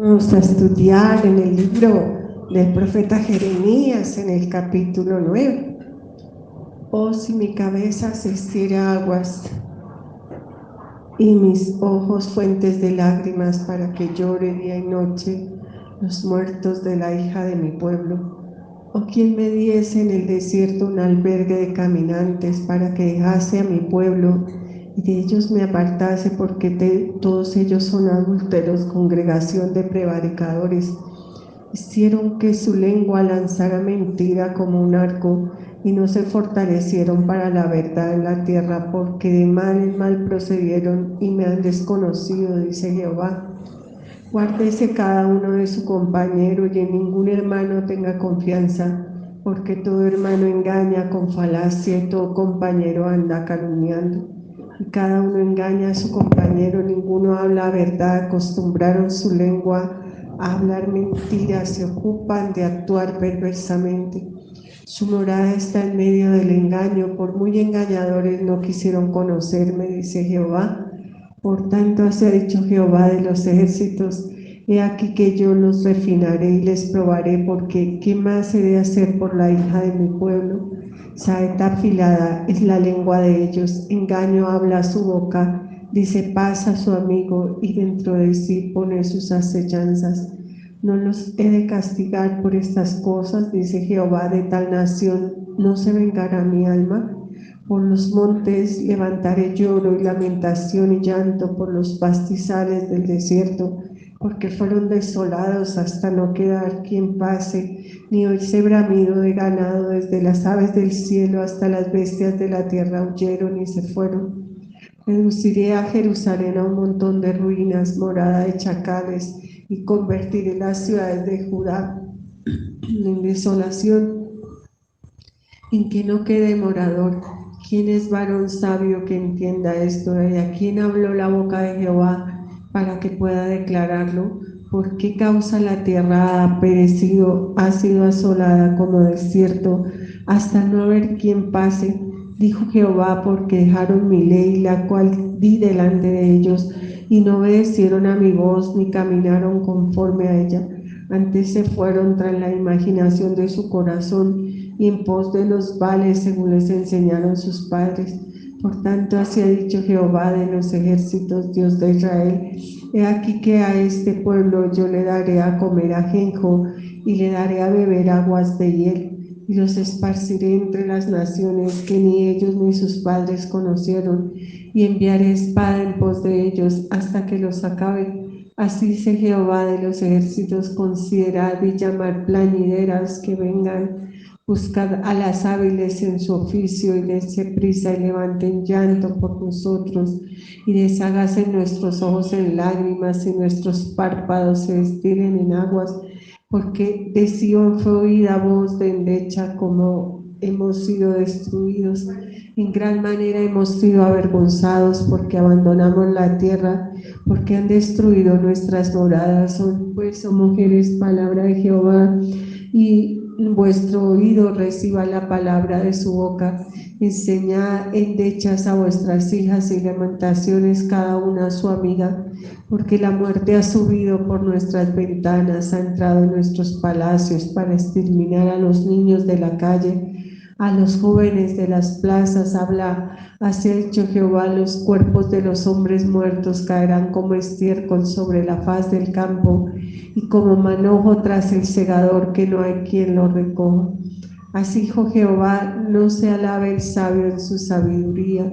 Vamos a estudiar en el libro del profeta Jeremías, en el capítulo 9. Oh, si mi cabeza se hiciera aguas y mis ojos fuentes de lágrimas, para que llore día y noche los muertos de la hija de mi pueblo. O quien me diese en el desierto un albergue de caminantes, para que dejase a mi pueblo y de ellos me apartase, porque todos ellos son adúlteros, congregación de prevaricadores. Hicieron que su lengua lanzara mentira como un arco, y no se fortalecieron para la verdad en la tierra, porque de mal en mal procedieron y me han desconocido, dice Jehová. Guárdese cada uno de su compañero, y en ningún hermano tenga confianza, porque todo hermano engaña con falacia y todo compañero anda calumniando. Y cada uno engaña a su compañero, ninguno habla verdad, acostumbraron su lengua a hablar mentiras, se ocupan de actuar perversamente. Su morada está en medio del engaño, por muy engañadores no quisieron conocerme, dice Jehová. Por tanto, así ha dicho Jehová de los ejércitos: he aquí que yo los refinaré y les probaré, porque ¿qué más he de hacer por la hija de mi pueblo? Saeta afilada es la lengua de ellos, engaño habla su boca, dice paz a su amigo, y dentro de sí pone sus acechanzas. No los he de castigar por estas cosas, dice Jehová, de tal nación no se vengará mi alma. Por los montes levantaré lloro y lamentación y llanto, por los pastizales del desierto, porque fueron desolados hasta no quedar quien pase, ni oírse bramido de ganado. Desde las aves del cielo hasta las bestias de la tierra huyeron y se fueron. Reduciré a Jerusalén a un montón de ruinas, morada de chacales, y convertiré las ciudades de Judá en desolación, en que no quede morador. ¿Quién es varón sabio que entienda esto? ¿De a quién habló la boca de Jehová para que pueda declararlo? ¿Por qué causa la tierra ha perecido, ha sido asolada como desierto, hasta no haber quien pase? Dijo Jehová, porque dejaron mi ley, la cual di delante de ellos, y no obedecieron a mi voz, ni caminaron conforme a ella. Antes se fueron tras la imaginación de su corazón, y en pos de los vales, según les enseñaron sus padres. Por tanto, así ha dicho Jehová de los ejércitos, Dios de Israel: he aquí que a este pueblo yo le daré a comer ajenjo, y le daré a beber aguas de hiel, y los esparciré entre las naciones que ni ellos ni sus padres conocieron, y enviaré espada en pos de ellos hasta que los acabe. Así dice Jehová de los ejércitos: considerad y llamad plañideras que vengan. Buscad a las hábiles en su oficio, y dense prisa y levanten llanto por nosotros, y deshágase nuestros ojos en lágrimas, y nuestros párpados se destilen en aguas, porque de Sion fue oída voz de endecha, como hemos sido destruidos. En gran manera hemos sido avergonzados, porque abandonamos la tierra, porque han destruido nuestras moradas. Hoy pues, oh mujeres, palabra de Jehová, y vuestro oído reciba la palabra de su boca. Enseñad endechas a vuestras hijas, y lamentaciones cada una a su amiga, porque la muerte ha subido por nuestras ventanas, ha entrado en nuestros palacios para exterminar a los niños de la calle, a los jóvenes de las plazas. Habla, así ha dicho Jehová: los cuerpos de los hombres muertos caerán como estiércol sobre la faz del campo, y como manojo tras el segador, que no hay quien lo recoja. Así dijo Jehová: no se alabe el sabio en su sabiduría,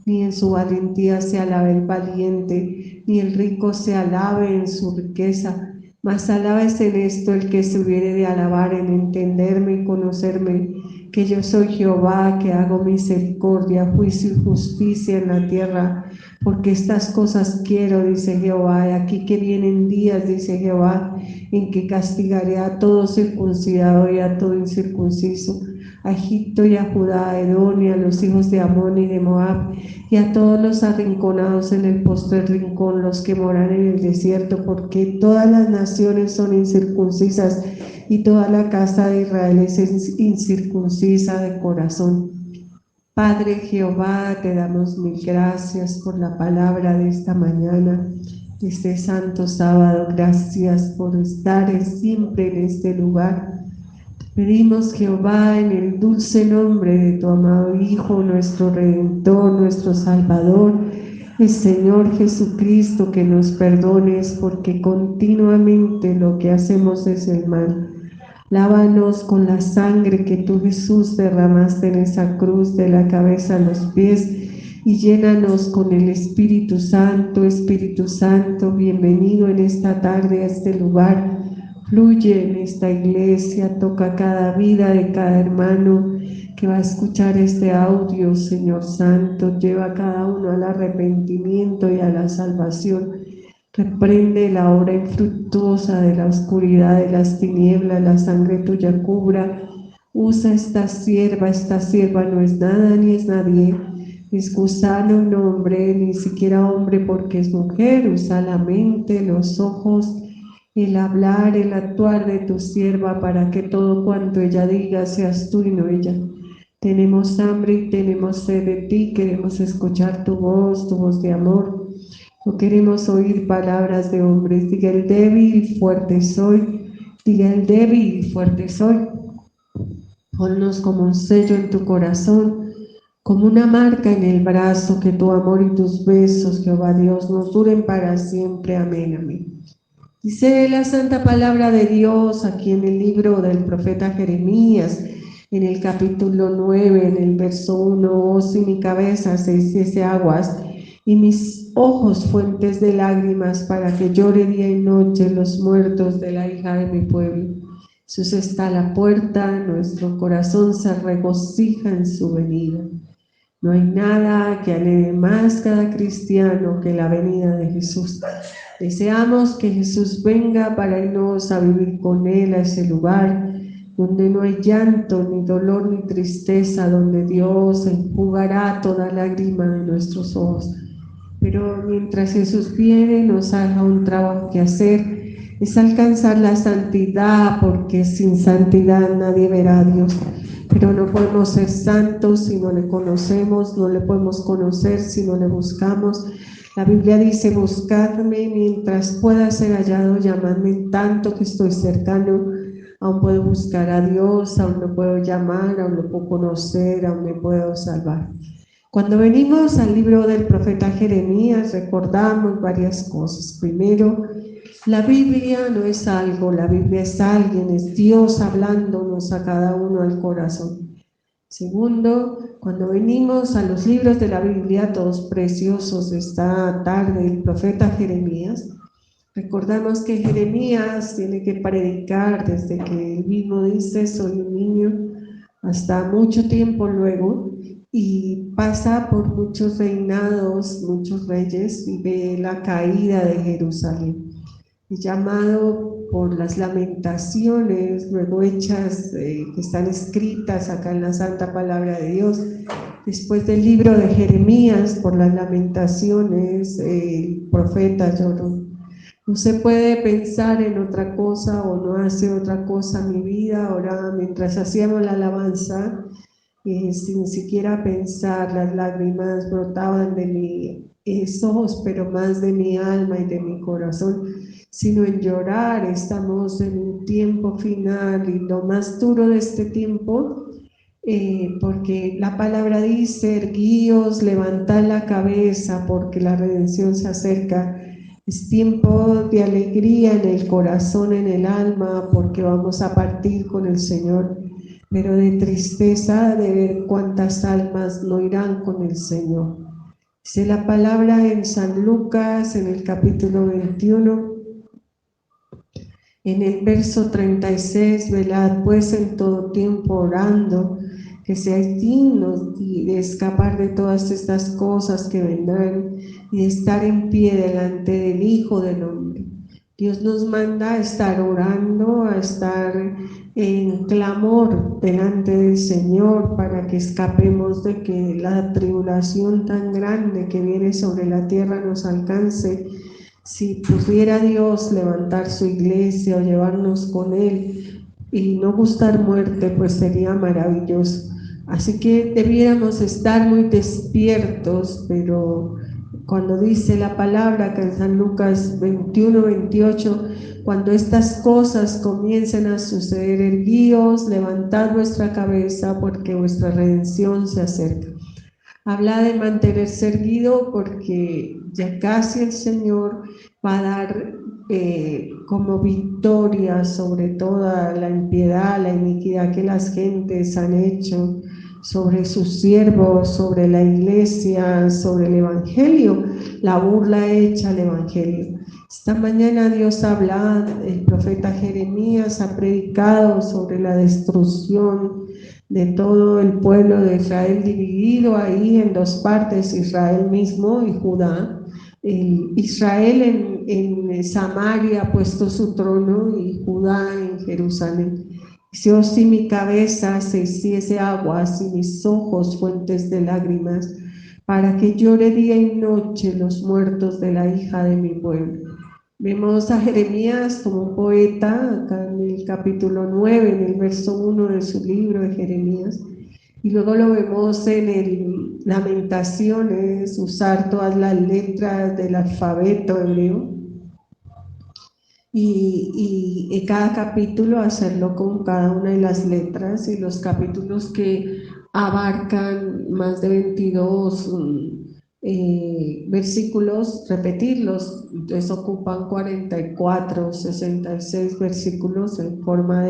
ni en su valentía se alabe el valiente, ni el rico se alabe en su riqueza, mas alábese en esto el que se hubiere de alabar, en entenderme y conocerme, que yo soy Jehová, que hago misericordia, juicio y justicia en la tierra, porque estas cosas quiero, dice Jehová. Y aquí que vienen días, dice Jehová, en que castigaré a todo circuncidado y a todo incircunciso, a Egipto y a Judá, a Edom y a los hijos de Amón y de Moab, y a todos los arrinconados en el postrer rincón, los que moran en el desierto, porque todas las naciones son incircuncisas, y toda la casa de Israel es incircuncisa de corazón. Padre Jehová, te damos mil gracias por la palabra de esta mañana. este santo sábado. Gracias por estar siempre en este lugar. Pedimos, Jehová, en el dulce nombre de tu amado Hijo, nuestro Redentor, nuestro Salvador, el Señor Jesucristo, que nos perdones, porque continuamente lo que hacemos es el mal. Lávanos con la sangre que tú, Jesús, derramaste en esa cruz, de la cabeza a los pies, y llénanos con el Espíritu Santo. Espíritu Santo, bienvenido en esta tarde a este lugar. Fluye en esta iglesia, toca cada vida de cada hermano que va a escuchar este audio, Señor Santo. Lleva a cada uno al arrepentimiento y a la salvación. Reprende la obra infructuosa de la oscuridad, de las tinieblas. La sangre tuya cubra. Usa esta sierva no es nada ni es nadie. Es gusano, no hombre, ni siquiera hombre porque es mujer. Usa la mente, los ojos, el hablar, el actuar de tu sierva, para que todo cuanto ella diga seas tú y no ella. Tenemos hambre y tenemos sed de ti, queremos escuchar tu voz de amor. No queremos oír palabras de hombres. Diga el débil, fuerte soy. Diga el débil, fuerte soy. Ponnos como un sello en tu corazón, como una marca en el brazo, que tu amor y tus besos, Jehová Dios, nos duren para siempre. Amén, amén. Dice la santa palabra de Dios aquí en el libro del profeta Jeremías, en el capítulo 9, en el verso 1: oh, si mi cabeza se hiciese aguas y mis ojos fuentes de lágrimas, para que llore día y noche los muertos de la hija de mi pueblo. Jesús está a la puerta, nuestro corazón se regocija en su venida. No hay nada que anhele más cada cristiano que la venida de Jesús. Deseamos que Jesús venga para irnos a vivir con Él a ese lugar donde no hay llanto, ni dolor, ni tristeza, donde Dios enjugará toda lágrima de nuestros ojos. Pero mientras Jesús viene, nos haga un trabajo que hacer, es alcanzar la santidad, porque sin santidad nadie verá a Dios. Pero no podemos ser santos si no le conocemos, no le podemos conocer si no le buscamos. La Biblia dice: buscadme mientras pueda ser hallado, llamadme en tanto que estoy cercano. Aún puedo buscar a Dios, aún lo puedo llamar, aún lo puedo conocer, aún me puedo salvar. Cuando venimos al libro del profeta Jeremías, recordamos varias cosas. Primero, la Biblia no es algo, la Biblia es alguien, es Dios hablándonos a cada uno al corazón. Segundo, cuando venimos a los libros de la Biblia, todos preciosos, esta tarde, el profeta Jeremías, recordamos que Jeremías tiene que predicar desde que él mismo dice: soy un niño, hasta mucho tiempo luego, y pasa por muchos reinados, muchos reyes, y ve la caída de Jerusalén. Y llamado por las lamentaciones luego hechas, que están escritas acá en la santa palabra de Dios, después del libro de Jeremías, por las lamentaciones, el profeta lloró. No se puede pensar en otra cosa, o no hace otra cosa mi vida. Ahora, mientras hacíamos la alabanza, sin siquiera pensar, las lágrimas brotaban de mis ojos, pero más de mi alma y de mi corazón, sino en llorar. Estamos en un tiempo final, y lo más duro de este tiempo, porque la palabra dice: erguíos, levantad la cabeza, porque la redención se acerca. Es tiempo de alegría en el corazón, en el alma, porque vamos a partir con el Señor, pero de tristeza de ver cuántas almas no irán con el Señor. Dice la palabra en San Lucas, en el capítulo 21, en el verso 36: velad pues en todo tiempo orando, que seáis dignos de escapar de todas estas cosas que vendrán, y de estar en pie delante del Hijo del Hombre. Dios nos manda a estar orando, a estar en clamor delante del Señor, para que escapemos de que la tribulación tan grande que viene sobre la tierra nos alcance. Si pudiera Dios levantar su iglesia o llevarnos con Él y no gustar muerte, pues sería maravilloso. Así que debiéramos estar muy despiertos, pero cuando dice la palabra que en San Lucas 21-28, cuando estas cosas comiencen a suceder, erguíos, levantad vuestra cabeza, porque vuestra redención se acerca. Habla de mantenerse erguido porque ya casi el Señor va a dar como victoria sobre toda la impiedad, la iniquidad que las gentes han hecho, sobre sus siervos, sobre la iglesia, sobre el Evangelio, la burla hecha al Evangelio. Esta mañana Dios habla, el profeta Jeremías ha predicado sobre la destrucción de todo el pueblo de Israel dividido ahí en dos partes, Israel mismo y Judá. Israel en Samaria ha puesto su trono y Judá en Jerusalén. Dice: oh, si mi cabeza se hiciese aguas y mis ojos fuentes de lágrimas, para que llore día y noche los muertos de la hija de mi pueblo. Vemos a Jeremías como un poeta, acá en el capítulo 9, en el verso 1 de su libro de Jeremías, y luego lo vemos en el Lamentaciones, usar todas las letras del alfabeto hebreo, y en cada capítulo hacerlo con cada una de las letras, y los capítulos que abarcan más de 22 versículos, repetirlos, entonces ocupan 44, 66 versículos en forma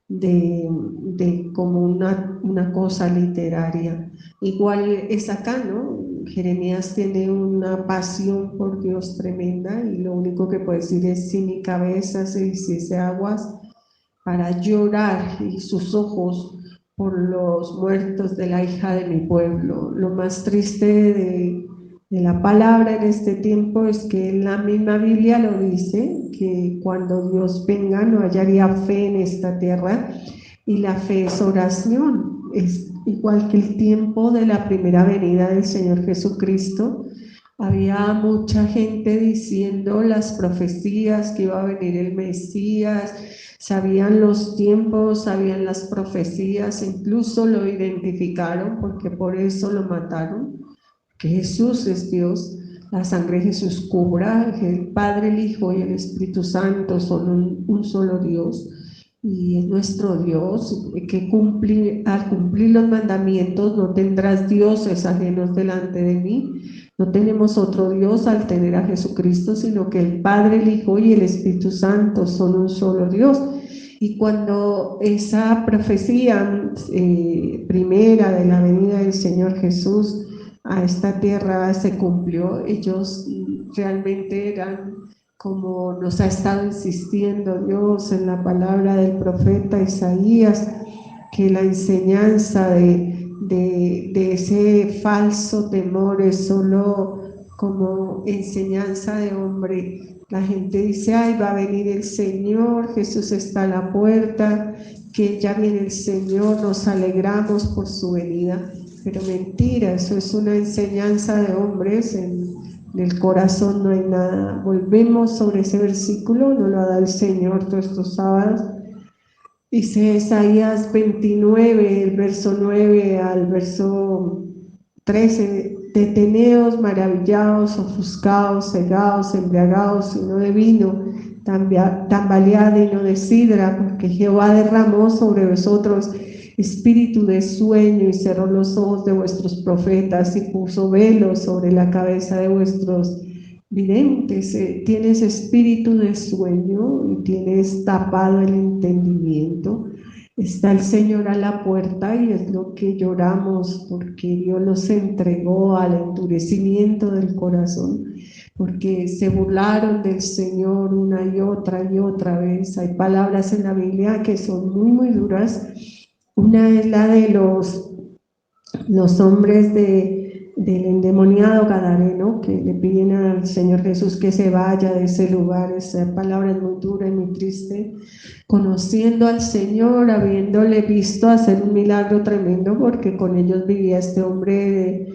de como una cosa literaria. Igual es acá, ¿no? Jeremías tiene una pasión por Dios tremenda y lo único que puede decir es: si mi cabeza se hiciese aguas para llorar y sus ojos por los muertos de la hija de mi pueblo. Lo más triste de la palabra en este tiempo es que la misma Biblia lo dice, que cuando Dios venga no hallaría fe en esta tierra, y la fe es oración. Es igual que el tiempo de la primera venida del Señor Jesucristo. Había mucha gente diciendo las profecías que iba a venir el Mesías, sabían los tiempos, sabían las profecías, incluso lo identificaron porque por eso lo mataron, que Jesús es Dios, la sangre de Jesús cubra, que el Padre, el Hijo y el Espíritu Santo son un solo Dios, y es nuestro Dios, que al cumplir los mandamientos: no tendrás dioses ajenos delante de mí. No tenemos otro Dios al tener a Jesucristo, sino que el Padre, el Hijo y el Espíritu Santo son un solo Dios. Y cuando esa profecía primera de la venida del Señor Jesús a esta tierra se cumplió, ellos realmente eran, como nos ha estado insistiendo Dios en la palabra del profeta Isaías, que la enseñanza de ese falso temor es solo como enseñanza de hombre. La gente dice: ay, va a venir el Señor, Jesús está a la puerta, que ya viene el Señor, nos alegramos por su venida. Pero mentira, eso es una enseñanza de hombres. En el corazón no hay nada. Volvemos sobre ese versículo, nos lo da el Señor todos estos sábados. Dice Isaías 29, el verso 9 al verso 13: deteneos, maravillaos, ofuscaos, cegaos, embriagaos, y no de vino, tambalead y no de sidra, porque Jehová derramó sobre vosotros espíritu de sueño y cerró los ojos de vuestros profetas y puso velos sobre la cabeza de vuestros videntes. Tienes espíritu de sueño y tienes tapado el entendimiento. Está el Señor a la puerta y es lo que lloramos, porque Dios los entregó al endurecimiento del corazón, porque se burlaron del Señor una y otra vez. Hay palabras en la Biblia que son muy, muy duras. Una es la de los hombres del endemoniado gadareno, que le piden al Señor Jesús que se vaya de ese lugar. Esa palabra es muy dura y muy triste. Conociendo al Señor, habiéndole visto hacer un milagro tremendo, porque con ellos vivía este hombre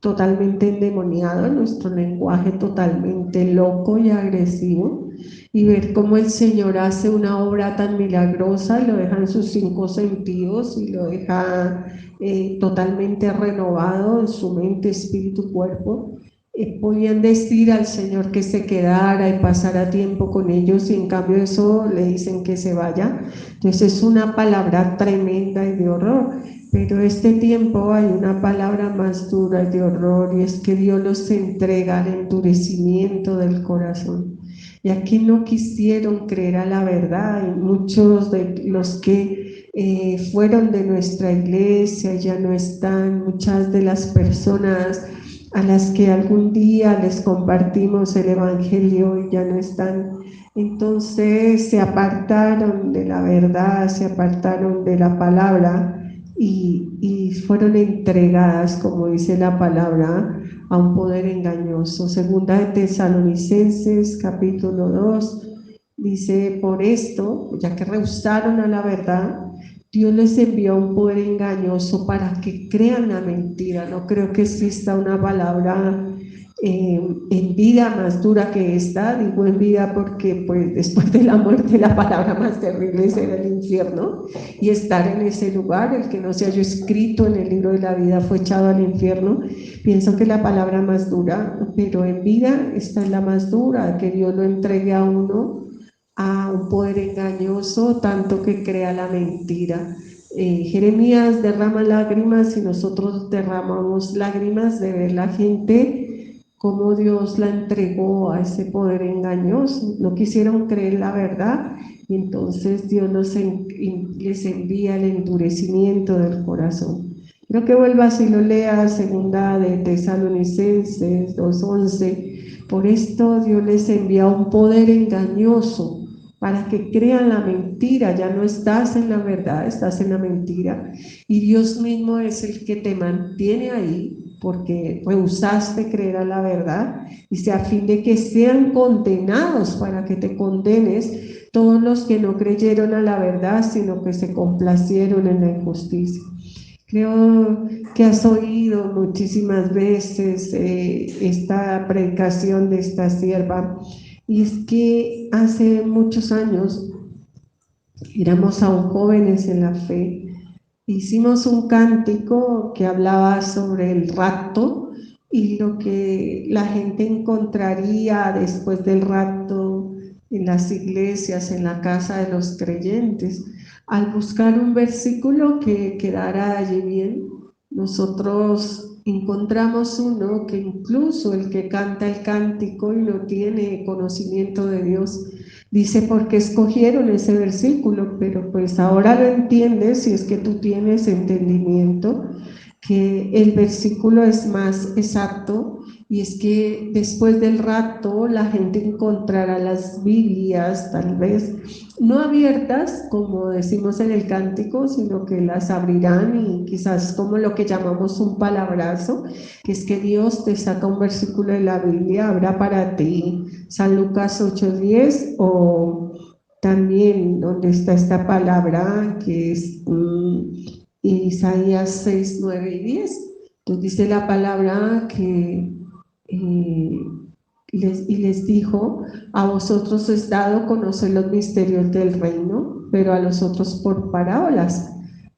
totalmente endemoniado, en nuestro lenguaje totalmente loco y agresivo, y ver cómo el Señor hace una obra tan milagrosa, lo deja en sus 5 sentidos y lo deja totalmente renovado en su mente, espíritu, cuerpo. podían decir al Señor que se quedara y pasara tiempo con ellos, y en cambio eso le dicen que se vaya. Entonces es una palabra tremenda y de horror. Pero este tiempo hay una palabra más dura y de horror, y es que Dios los entrega al endurecimiento del corazón. Y aquí no quisieron creer a la verdad, y muchos de los que fueron de nuestra iglesia ya no están, muchas de las personas a las que algún día les compartimos el Evangelio y ya no están. Entonces se apartaron de la verdad, se apartaron de la palabra y fueron entregadas, como dice la palabra, a un poder engañoso. Segunda de Tesalonicenses, capítulo 2, dice: por esto, ya que rehusaron a la verdad, Dios les envió un poder engañoso para que crean la mentira. No creo que exista una palabra en vida más dura que esta. Digo en vida porque pues después de la muerte la palabra más terrible es el infierno, y estar en ese lugar. El que no se haya escrito en el libro de la vida fue echado al infierno. Pienso que la palabra más dura, pero en vida esta es la más dura, que Dios lo entregue a uno a un poder engañoso, tanto que crea la mentira. Jeremías derrama lágrimas y nosotros derramamos lágrimas de ver la gente cómo Dios la entregó a ese poder engañoso. No quisieron creer la verdad, y entonces Dios les envía el endurecimiento del corazón. Creo que vuelvas y lo leas, segunda de Tesalonicenses 2:11. Por esto Dios les envía un poder engañoso para que crean la mentira. Ya no estás en la verdad, estás en la mentira, y Dios mismo es el que te mantiene ahí porque rehusaste creer a la verdad. Dice: a fin de que sean condenados, para que te condenes, todos los que no creyeron a la verdad, sino que se complacieron en la injusticia. Creo que has oído muchísimas veces esta predicación de esta sierva, y es que hace muchos años éramos aún jóvenes en la fe. Hicimos un cántico que hablaba sobre el rapto y lo que la gente encontraría después del rapto en las iglesias, en la casa de los creyentes. Al buscar un versículo que quedara allí bien, nosotros encontramos uno que incluso el que canta el cántico y no tiene conocimiento de Dios dice: ¿por qué escogieron ese versículo? Pero pues ahora lo entiendes, si es que tú tienes entendimiento, que el versículo es más exacto, y es que después del rapto la gente encontrará las Biblias, tal vez no abiertas como decimos en el cántico, sino que las abrirán, y quizás como lo que llamamos un palabrazo, que es que Dios te saca un versículo de la Biblia, habrá para ti San Lucas 8:10, o también donde está esta palabra que es Isaías 6, 9 y 10. Entonces dice la palabra que les dijo: a vosotros es dado conocer los misterios del reino, pero a los otros por parábolas,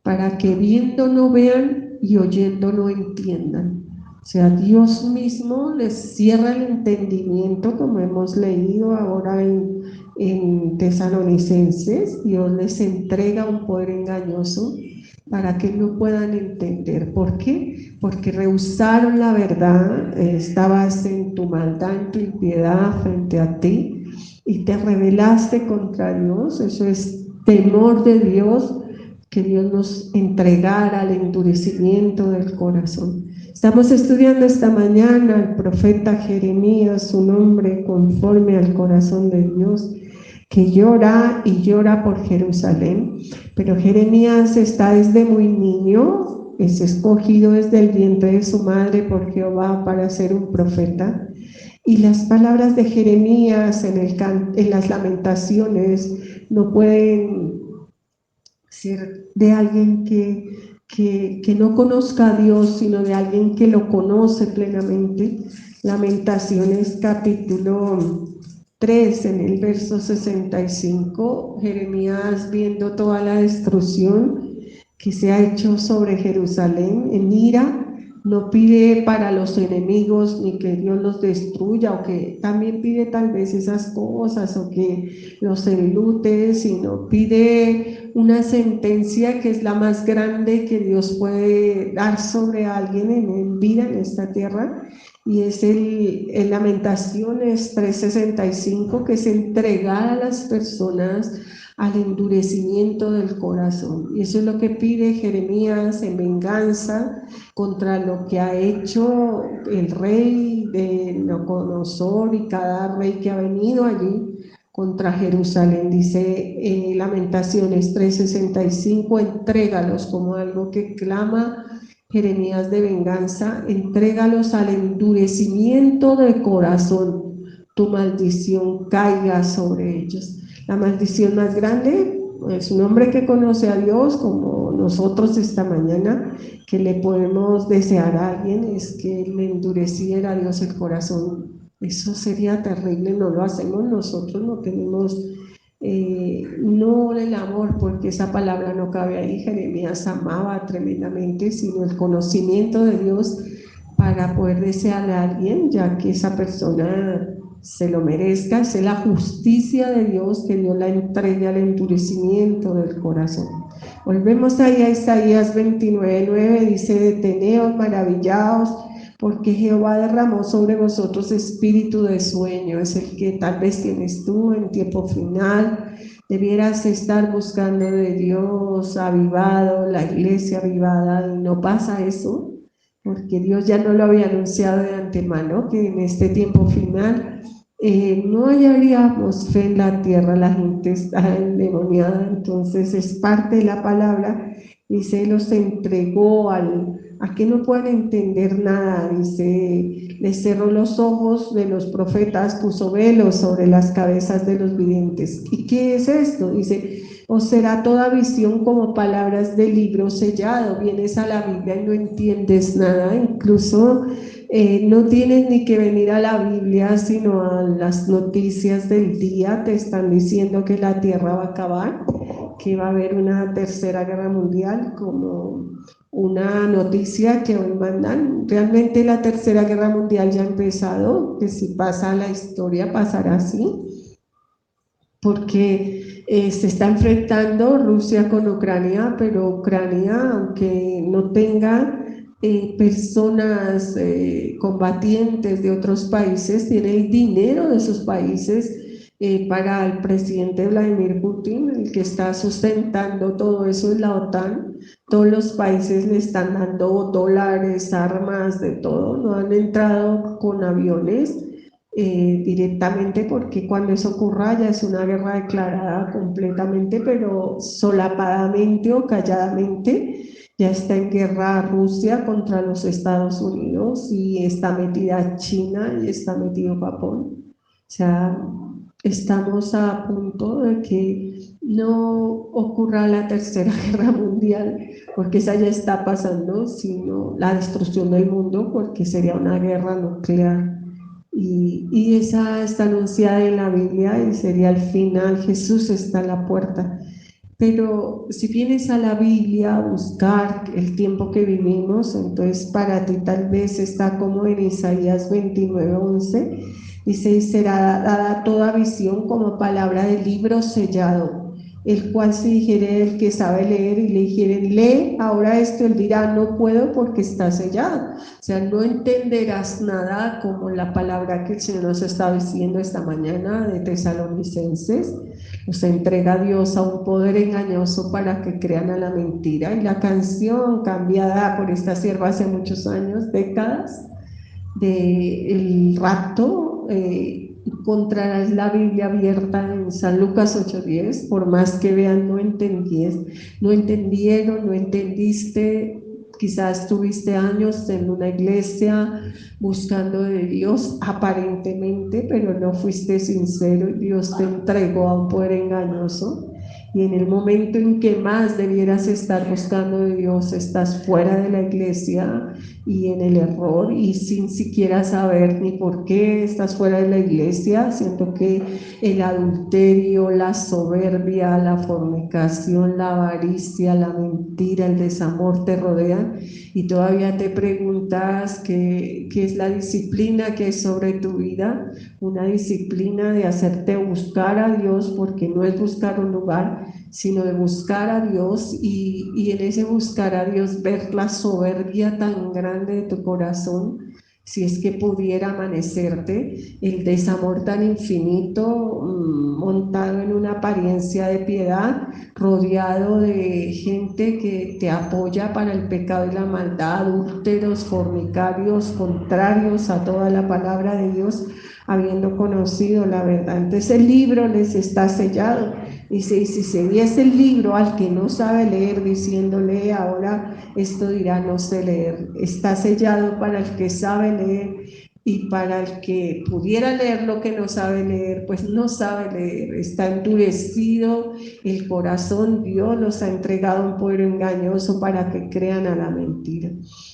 para que viendo no vean y oyendo no entiendan. O sea, Dios mismo les cierra el entendimiento, como hemos leído ahora en Tesalonicenses. Dios les entrega un poder engañoso para que no puedan entender. ¿Por qué? Porque rehusaron la verdad. Estabas en tu maldad, en tu impiedad frente a ti, y te rebelaste contra Dios. Eso es temor de Dios, que Dios nos entregara al endurecimiento del corazón. Estamos estudiando esta mañana al profeta Jeremías, un hombre conforme al corazón de Dios, que llora y llora por Jerusalén. Pero Jeremías está desde muy niño, es escogido desde el vientre de su madre por Jehová para ser un profeta. Y las palabras de Jeremías en las lamentaciones no pueden ser de alguien que no conozca a Dios, sino de alguien que lo conoce plenamente. Lamentaciones capítulo 3, en el verso 65, Jeremías, viendo toda la destrucción que se ha hecho sobre Jerusalén, en ira no pide para los enemigos ni que Dios los destruya, o que también pide tal vez esas cosas, o que los enlute, sino pide una sentencia que es la más grande que Dios puede dar sobre alguien en vida en esta tierra, y es el Lamentaciones 3:65, que es entregar a las personas al endurecimiento del corazón. Y eso es lo que pide Jeremías en venganza contra lo que ha hecho el rey de Nabucodonosor y cada rey que ha venido allí contra Jerusalén. Dice Lamentaciones 3:65, entrégalos como algo que clama Jeremías de venganza, entrégalos al endurecimiento de corazón, tu maldición caiga sobre ellos. La maldición más grande es un hombre que conoce a Dios, como nosotros esta mañana, que le podemos desear a alguien, es que le endureciera a Dios el corazón. Eso sería terrible, no lo hacemos nosotros, no tenemos no el amor, porque esa palabra no cabe ahí. Jeremías amaba tremendamente, sino el conocimiento de Dios para poder desearle a alguien, ya que esa persona se lo merezca. Es la justicia de Dios que Dios la entregue al endurecimiento del corazón. Volvemos ahí a Isaías 29:9, dice: deteneos, maravillaos, porque Jehová derramó sobre vosotros espíritu de sueño. Es el que tal vez tienes tú en tiempo final. Debieras estar buscando de Dios, avivado, la iglesia avivada, y no pasa eso, porque Dios ya no lo había anunciado de antemano, que en este tiempo final no hallaríamos fe en la tierra, la gente está endemoniada. Entonces es parte de la palabra, dice, los entregó a que no puedan entender nada, dice, les cerró los ojos de los profetas, puso velos sobre las cabezas de los videntes. ¿Y qué es esto? Dice, o será toda visión como palabras de libro sellado. Vienes a la Biblia y no entiendes nada, incluso no tienes ni que venir a la Biblia, sino a las noticias del día. Te están diciendo que la tierra va a acabar, que va a haber una tercera guerra mundial, como una noticia que hoy mandan. Realmente la tercera guerra mundial ya ha empezado, que si pasa la historia pasará así, porque se está enfrentando Rusia con Ucrania, pero Ucrania, aunque no tenga personas combatientes de otros países, tiene el dinero de sus países para el presidente Vladimir Putin, el que está sustentando todo eso es la OTAN. Todos los países le están dando dólares, armas, de todo. No han entrado con aviones directamente, porque cuando eso ocurra ya es una guerra declarada completamente, pero solapadamente o calladamente. Ya está en guerra Rusia contra los Estados Unidos, y está metida China y está metido Japón. O sea, estamos a punto de que no ocurra la tercera guerra mundial, porque esa ya está pasando, sino la destrucción del mundo, porque sería una guerra nuclear. Y esa está anunciada en la Biblia y sería el final. Jesús está a la puerta. Pero si vienes a la Biblia a buscar el tiempo que vivimos, entonces para ti tal vez está como en Isaías 29:11, dice: y será dada toda visión como palabra de libro sellado, el cual si dijere el que sabe leer y le dijeren, lee ahora esto, él dirá, no puedo porque está sellado. O sea, no entenderás nada, como la palabra que el Señor nos está diciendo esta mañana de Tesalonicenses. Nos entrega Dios a un poder engañoso para que crean a la mentira. Y la canción cambiada por esta sierva hace muchos años, décadas, de el rapto, encontrarás la Biblia abierta en San Lucas 8:10. Por más que vean, no entendieron, no entendiste. Quizás tuviste años en una iglesia buscando de Dios aparentemente, pero no fuiste sincero, y Dios te entregó a un poder engañoso. Y en el momento en que más debieras estar buscando de Dios, estás fuera de la iglesia y en el error y sin siquiera saber ni por qué estás fuera de la iglesia. Siento que el adulterio, la soberbia, la fornicación, la avaricia, la mentira, el desamor te rodean y todavía te preguntas qué es la disciplina que es sobre tu vida, una disciplina de hacerte buscar a Dios, porque no es buscar un lugar, sino de buscar a Dios y en ese buscar a Dios ver la soberbia tan grande de tu corazón, si es que pudiera amanecerte, el desamor tan infinito, montado en una apariencia de piedad, rodeado de gente que te apoya para el pecado y la maldad, adúlteros, fornicarios, contrarios a toda la palabra de Dios, habiendo conocido la verdad. Entonces el libro les está sellado. Dice, y si se diese el libro al que no sabe leer, diciéndole ahora esto dirá no sé leer, está sellado para el que sabe leer, y para el que pudiera leer lo que no sabe leer, pues no sabe leer, está endurecido el corazón, Dios los ha entregado un poder engañoso para que crean a la mentira.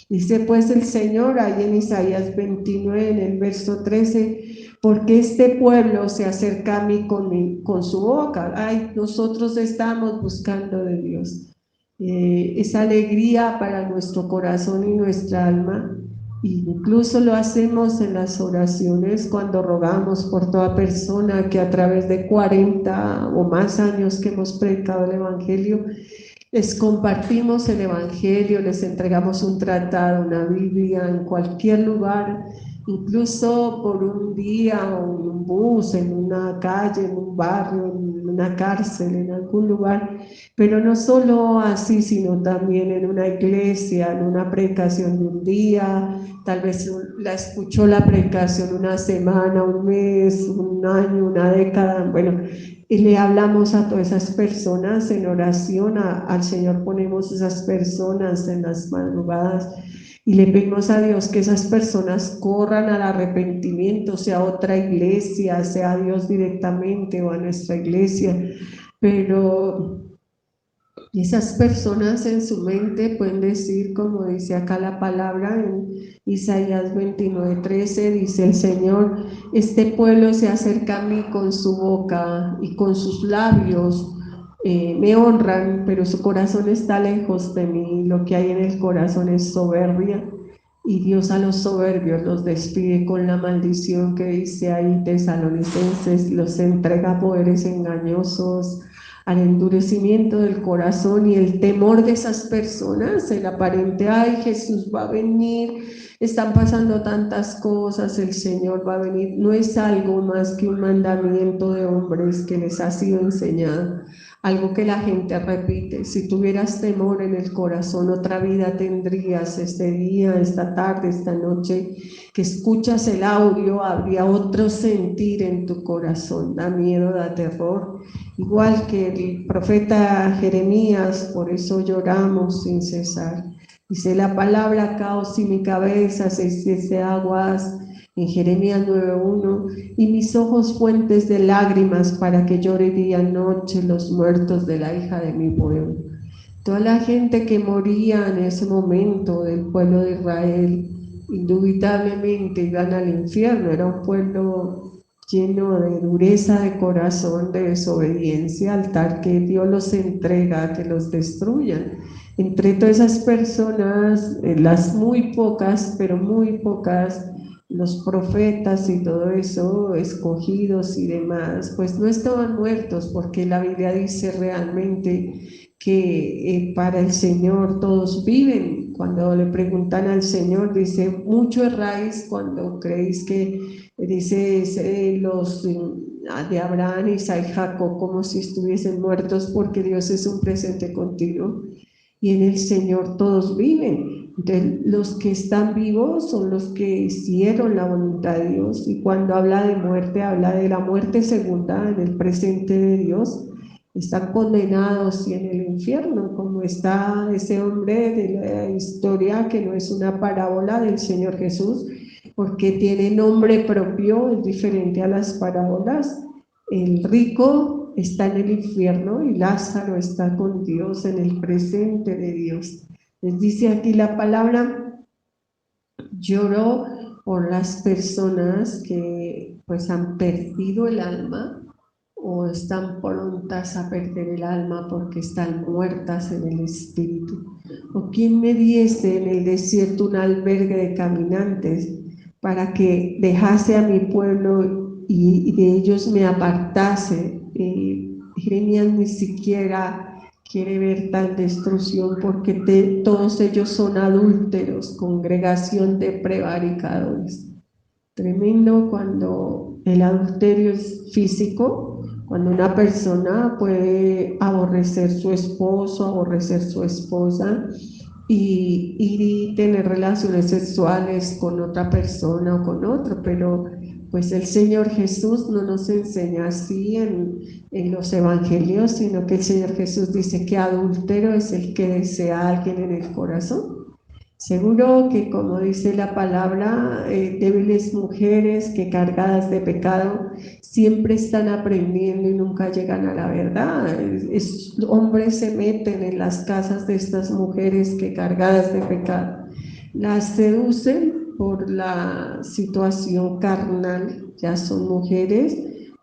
Dice pues el Señor ahí en Isaías 29, en el verso 13, porque este pueblo se acerca a mí con su boca. Ay, nosotros estamos buscando de Dios esa alegría para nuestro corazón y nuestra alma. Incluso lo hacemos en las oraciones cuando rogamos por toda persona que a través de 40 o más años que hemos predicado el Evangelio, les compartimos el Evangelio, les entregamos un tratado, una Biblia en cualquier lugar, incluso por un día o en un bus, en una calle, en un barrio, en una cárcel, en algún lugar, pero no solo así, sino también en una iglesia, en una predicación de un día, tal vez la escuchó la predicación una semana, un mes, un año, una década, bueno, y le hablamos a todas esas personas en oración, al Señor ponemos esas personas en las madrugadas y le pedimos a Dios que esas personas corran al arrepentimiento, sea a otra iglesia, sea a Dios directamente o a nuestra iglesia, pero esas personas en su mente pueden decir, como dice acá la palabra en Isaías 29:13, dice el Señor, este pueblo se acerca a mí con su boca y con sus labios me honran, pero su corazón está lejos de mí, lo que hay en el corazón es soberbia. Y Dios a los soberbios los despide con la maldición que dice ahí Tesalonicenses, los entrega a poderes engañosos, al endurecimiento del corazón y el temor de esas personas, el aparente, ay, Jesús va a venir, están pasando tantas cosas, el Señor va a venir, no es algo más que un mandamiento de hombres que les ha sido enseñado, algo que la gente repite. Si tuvieras temor en el corazón, otra vida tendrías este día, esta tarde, esta noche, que escuchas el audio, habría otro sentir en tu corazón, da miedo, da terror, igual que el profeta Jeremías, por eso lloramos sin cesar. Dice la palabra, caos y mi cabeza se hiciese aguas, en Jeremías 9:1, y mis ojos fuentes de lágrimas para que llore día y noche los muertos de la hija de mi pueblo. Toda la gente que moría en ese momento del pueblo de Israel, indubitablemente iban al infierno, era un pueblo lleno de dureza de corazón, de desobediencia, al tal que Dios los entrega a que los destruyan. Entre todas esas personas, las muy pocas, pero muy pocas, los profetas y todo eso, escogidos y demás, pues no estaban muertos, porque la Biblia dice realmente que para el Señor todos viven. Cuando le preguntan al Señor, dice, mucho erráis cuando creéis que, dice, los de Abraham, Isaac y Jacob, como si estuviesen muertos, porque Dios es un presente contigo y en el Señor todos viven. Entonces, los que están vivos son los que hicieron la voluntad de Dios, y cuando habla de muerte, habla de la muerte segunda en el presente de Dios. Están condenados y en el infierno, como está ese hombre de la historia, que no es una parábola del Señor Jesús, porque tiene nombre propio, es diferente a las parábolas. El rico está en el infierno y Lázaro está con Dios en el presente de Dios. Les dice aquí la palabra Lloro por las personas que pues han perdido el alma o están prontas a perder el alma porque están muertas en el espíritu. O quién me diese en el desierto un albergue de caminantes para que dejase a mi pueblo y de ellos me apartase. Jeremías ni siquiera quiere ver tal destrucción porque todos ellos son adúlteros, congregación de prevaricadores. Tremendo cuando el adulterio es físico, cuando una persona puede aborrecer su esposo, aborrecer su esposa y ir y tener relaciones sexuales con otra persona o con otro, pero pues el Señor Jesús no nos enseña así en los evangelios, sino que el Señor Jesús dice que adúltero es el que desea a alguien en el corazón. Seguro que, como dice la palabra, débiles mujeres que cargadas de pecado siempre están aprendiendo y nunca llegan a la verdad. Hombres se meten en las casas de estas mujeres que cargadas de pecado las seducen por la situación carnal, ya son mujeres.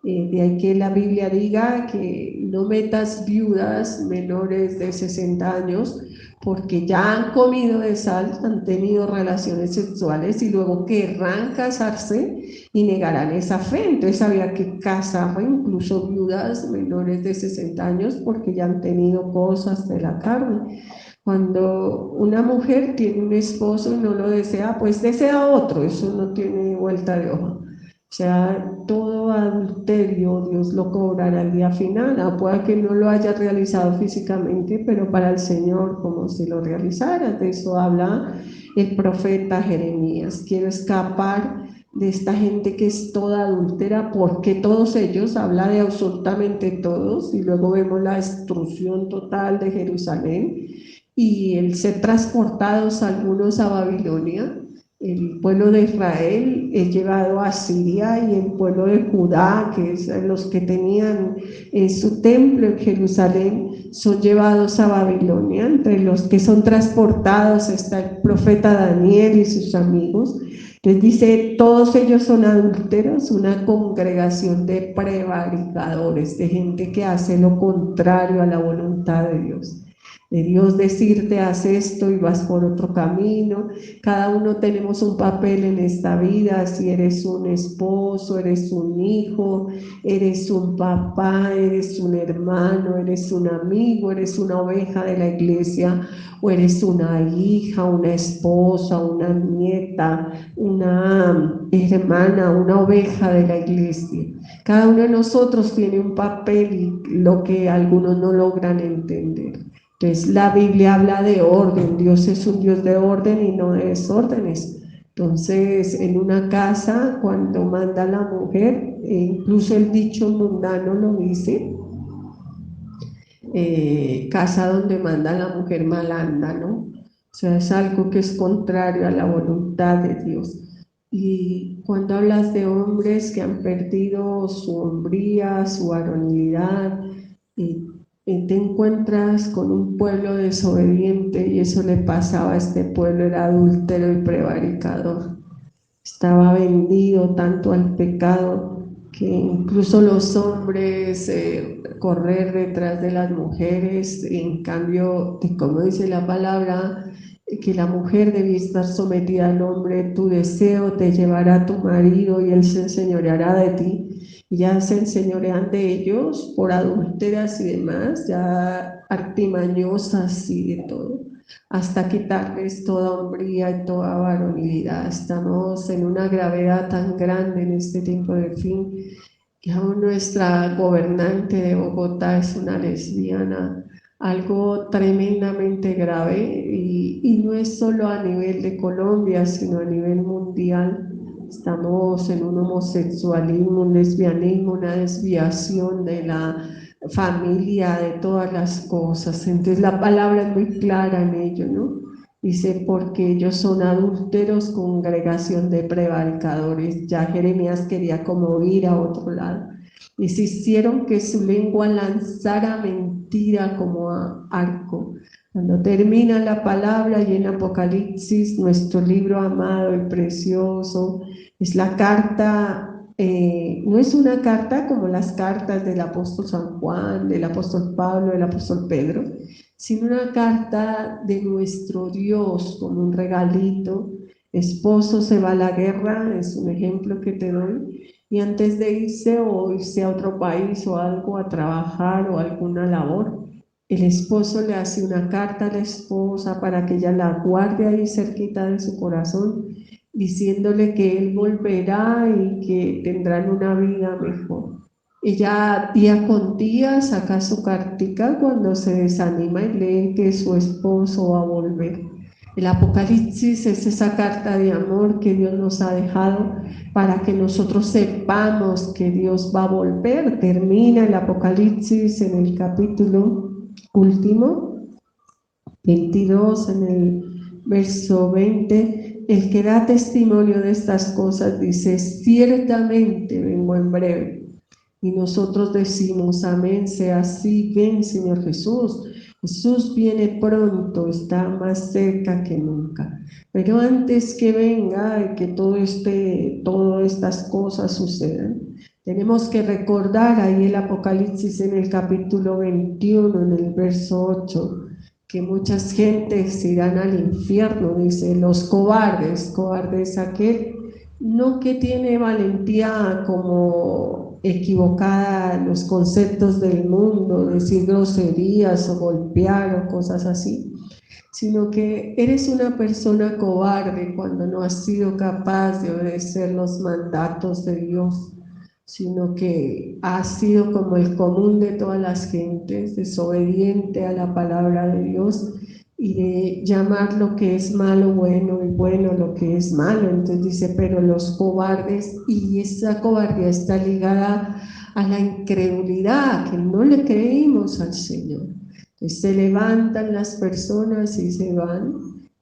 De ahí que la Biblia diga que no metas viudas menores de 60 años porque ya han comido de sal, han tenido relaciones sexuales y luego querrán casarse y negarán esa fe. Entonces había que casar incluso viudas menores de 60 años porque ya han tenido cosas de la carne. Cuando una mujer tiene un esposo y no lo desea, pues desea otro, eso no tiene vuelta de hoja. O sea, todo adulterio Dios lo cobrará al día final, puede que no lo haya realizado físicamente, pero para el Señor como si lo realizara. De eso habla el profeta Jeremías. Quiero escapar de esta gente que es toda adúltera, porque todos ellos, habla de absolutamente todos, y luego vemos la destrucción total de Jerusalén y el ser transportados algunos a Babilonia. El pueblo de Israel es llevado a Siria y el pueblo de Judá, que es los que tenían su templo en Jerusalén, son llevados a Babilonia. Entre los que son transportados está el profeta Daniel y sus amigos. Entonces dice, todos ellos son adúlteros, una congregación de prevaricadores, de gente que hace lo contrario a la voluntad de Dios. De Dios decirte, haz esto y vas por otro camino. Cada uno tenemos un papel en esta vida, si eres un esposo, eres un hijo, eres un papá, eres un hermano, eres un amigo, eres una oveja de la iglesia, o eres una hija, una esposa, una nieta, una hermana, una oveja de la iglesia. Cada uno de nosotros tiene un papel y lo que algunos no logran entender. Entonces la Biblia habla de orden, Dios es un Dios de orden y no de desórdenes. Entonces en una casa cuando manda la mujer, incluso el dicho mundano lo dice, casa donde manda la mujer mal anda, ¿no? O sea, es algo que es contrario a la voluntad de Dios. Y cuando hablas de hombres que han perdido su hombría, su varonilidad, te encuentras con un pueblo desobediente, y eso le pasaba a este pueblo, era adúltero y prevaricador. Estaba vendido tanto al pecado que incluso los hombres correr detrás de las mujeres, en cambio, como dice la palabra, que la mujer debía estar sometida al hombre, tu deseo te llevará a tu marido y él se enseñoreará de ti. Y ya se enseñorean de ellos por adúlteras y demás, ya artimañosas y de todo, hasta quitarles toda hombría y toda varonilidad. Estamos en una gravedad tan grande en este tiempo de fin, que aún nuestra gobernante de Bogotá es una lesbiana, algo tremendamente grave, y no es solo a nivel de Colombia, sino a nivel mundial. Estamos en un homosexualismo, un lesbianismo, una desviación de la familia, de todas las cosas. Entonces la palabra es muy clara en ello, ¿no? Dice, porque ellos son adúlteros, congregación de prevaricadores. Ya Jeremías quería como ir a otro lado. Y se hicieron que su lengua lanzara mentira como a arco. Cuando termina la palabra y en Apocalipsis, nuestro libro amado y precioso, es la carta, no es una carta como las cartas del apóstol San Juan, del apóstol Pablo, del apóstol Pedro, sino una carta de nuestro Dios como un regalito. Esposo se va a la guerra, es un ejemplo que te doy, y antes de irse o irse a otro país o algo a trabajar o alguna labor, el esposo le hace una carta a la esposa para que ella la guarde ahí cerquita de su corazón, diciéndole que él volverá y que tendrán una vida mejor. Ella día con día saca su cartica cuando se desanima y lee que su esposo va a volver. El Apocalipsis es esa carta de amor que Dios nos ha dejado para que nosotros sepamos que Dios va a volver. Termina el Apocalipsis en el capítulo último, 22, en el verso 20, el que da testimonio de estas cosas dice, ciertamente vengo en breve. Y nosotros decimos, amén, sea así, ven Señor Jesús. Jesús viene pronto, está más cerca que nunca. Pero antes que venga y que todas estas cosas sucedan, tenemos que recordar ahí el Apocalipsis en el capítulo 21, en el verso 8, que muchas gentes irán al infierno, dice, los cobardes, cobardes aquel no que tiene valentía como equivocada los conceptos del mundo, decir groserías o golpear o cosas así, sino que eres una persona cobarde cuando no has sido capaz de obedecer los mandatos de Dios, sino que has sido como el común de todas las gentes, desobediente a la palabra de Dios y de llamar lo que es malo bueno y bueno lo que es malo. Entonces dice, pero los cobardes, y esa cobardía está ligada a la incredulidad, que no le creímos al Señor. Entonces se levantan las personas y se van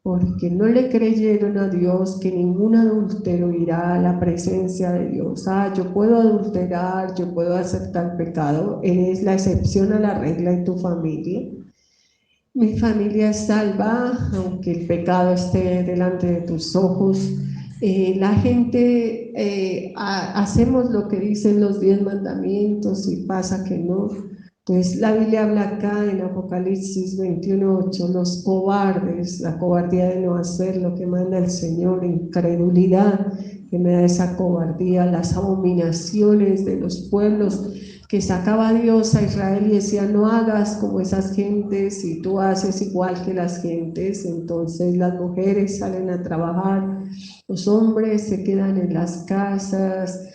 porque no le creyeron a Dios que ningún adúltero irá a la presencia de Dios. Yo puedo adulterar, yo puedo hacer tal pecado, eres la excepción a la regla en tu familia. Mi familia es salva, aunque el pecado esté delante de tus ojos. La gente hacemos lo que dicen los 10 mandamientos y pasa que no. Pues la Biblia habla acá en Apocalipsis 21:8, los cobardes, la cobardía de no hacer lo que manda el Señor, incredulidad que me da esa cobardía, las abominaciones de los pueblos que sacaba Dios a Israel y decía, no hagas como esas gentes y tú haces igual que las gentes. Entonces las mujeres salen a trabajar, los hombres se quedan en las casas,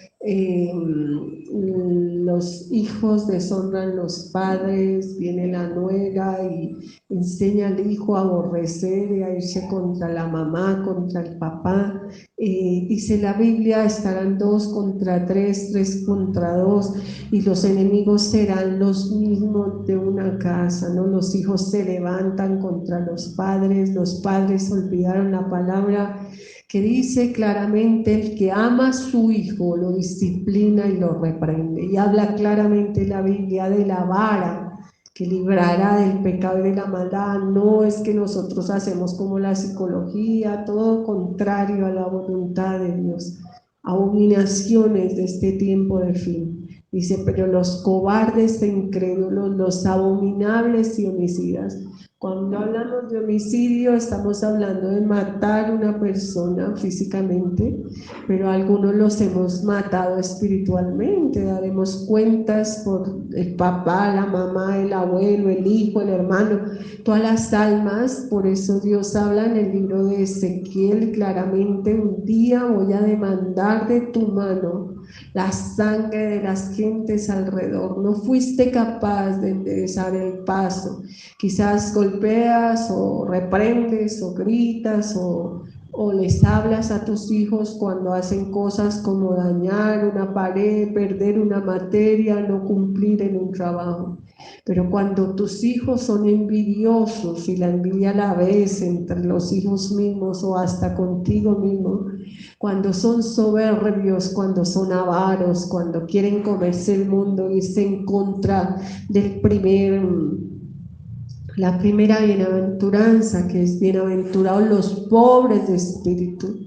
los hijos deshonran los padres, viene la nuera y enseña al hijo a aborrecer y a irse contra la mamá, contra el papá. Dice la Biblia, estarán 2 contra 3, 3 contra 2, y los enemigos serán los mismos de una casa, ¿no? Los hijos se levantan contra los padres olvidaron la palabra que dice claramente, el que ama a su hijo lo disciplina y lo reprende, y habla claramente la Biblia de la vara que librará del pecado y de la maldad. No es que nosotros hacemos como la psicología, todo contrario a la voluntad de Dios, abominaciones de este tiempo de fin. Dice, pero los cobardes e incrédulos, los abominables y homicidas. Cuando hablamos de homicidio, estamos hablando de matar a una persona físicamente, pero algunos los hemos matado espiritualmente. Daremos cuentas por el papá, la mamá, el abuelo, el hijo, el hermano, todas las almas. Por eso Dios habla en el libro de Ezequiel claramente, un día voy a demandar de tu mano la sangre de las gentes alrededor. No fuiste capaz de enderezar el paso, quizás golpeas o reprendes o gritas o les hablas a tus hijos cuando hacen cosas como dañar una pared, perder una materia, no cumplir en un trabajo. Pero cuando tus hijos son envidiosos y la envidia la ves entre los hijos mismos o hasta contigo mismo, cuando son soberbios, cuando son avaros, cuando quieren comerse el mundo, irse en contra del primer La primera bienaventuranza, que es bienaventurados los pobres de espíritu,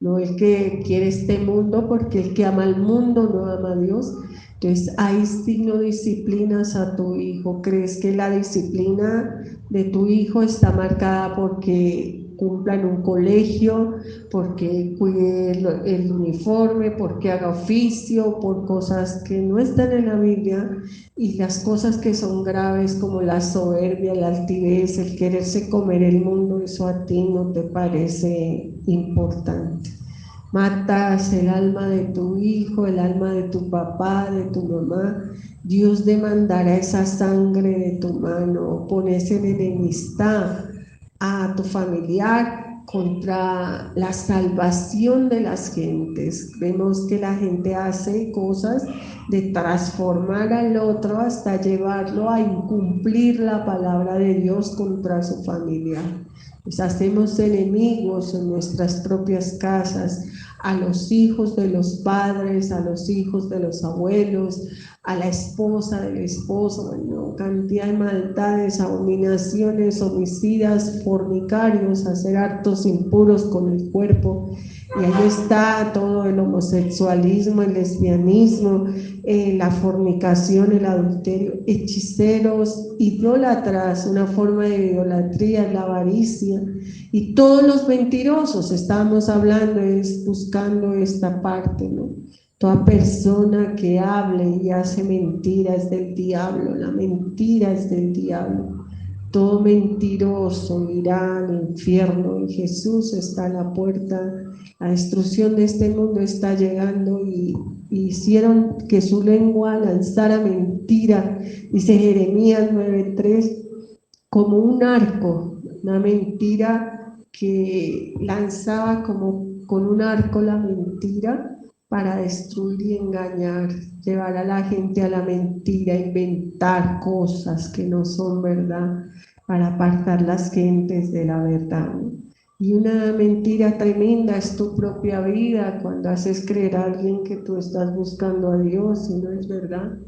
no el que quiere este mundo, porque el que ama al mundo no ama a Dios. Entonces, ahí sí no disciplinas a tu hijo. ¿Crees que la disciplina de tu hijo está marcada porque cumpla en un colegio, porque cuide el uniforme, porque haga oficio, por cosas que no están en la Biblia? Y las cosas que son graves, como la soberbia, la altivez, el quererse comer el mundo, eso a ti no te parece importante. Matas el alma de tu hijo, el alma de tu papá, de tu mamá. Dios demandará esa sangre de tu mano. Pones en enemistad a tu familiar contra la salvación de las gentes. Vemos que la gente hace cosas de transformar al otro hasta llevarlo a incumplir la palabra de Dios contra su familia. Pues hacemos enemigos en nuestras propias casas, a los hijos de los padres, a los hijos de los abuelos, a la esposa del esposo, bueno, cantidad de maldades, abominaciones, homicidas, fornicarios, hacer actos impuros con el cuerpo. Y ahí está todo el homosexualismo, el lesbianismo, la fornicación, el adulterio, hechiceros, idólatras, una forma de idolatría, la avaricia, y todos los mentirosos. Estábamos hablando, es buscando esta parte, ¿no? Toda persona que hable y hace mentira es del diablo, la mentira es del diablo. Todo mentiroso irá al infierno, y Jesús está a la puerta. La destrucción de este mundo está llegando, y hicieron que su lengua lanzara mentira, dice Jeremías 9:3, como un arco, una mentira que lanzaba como con un arco la mentira para destruir y engañar, llevar a la gente a la mentira, inventar cosas que no son verdad para apartar las gentes de la verdad. Y una mentira tremenda es tu propia vida, cuando haces creer a alguien que tú estás buscando a Dios y no es verdad.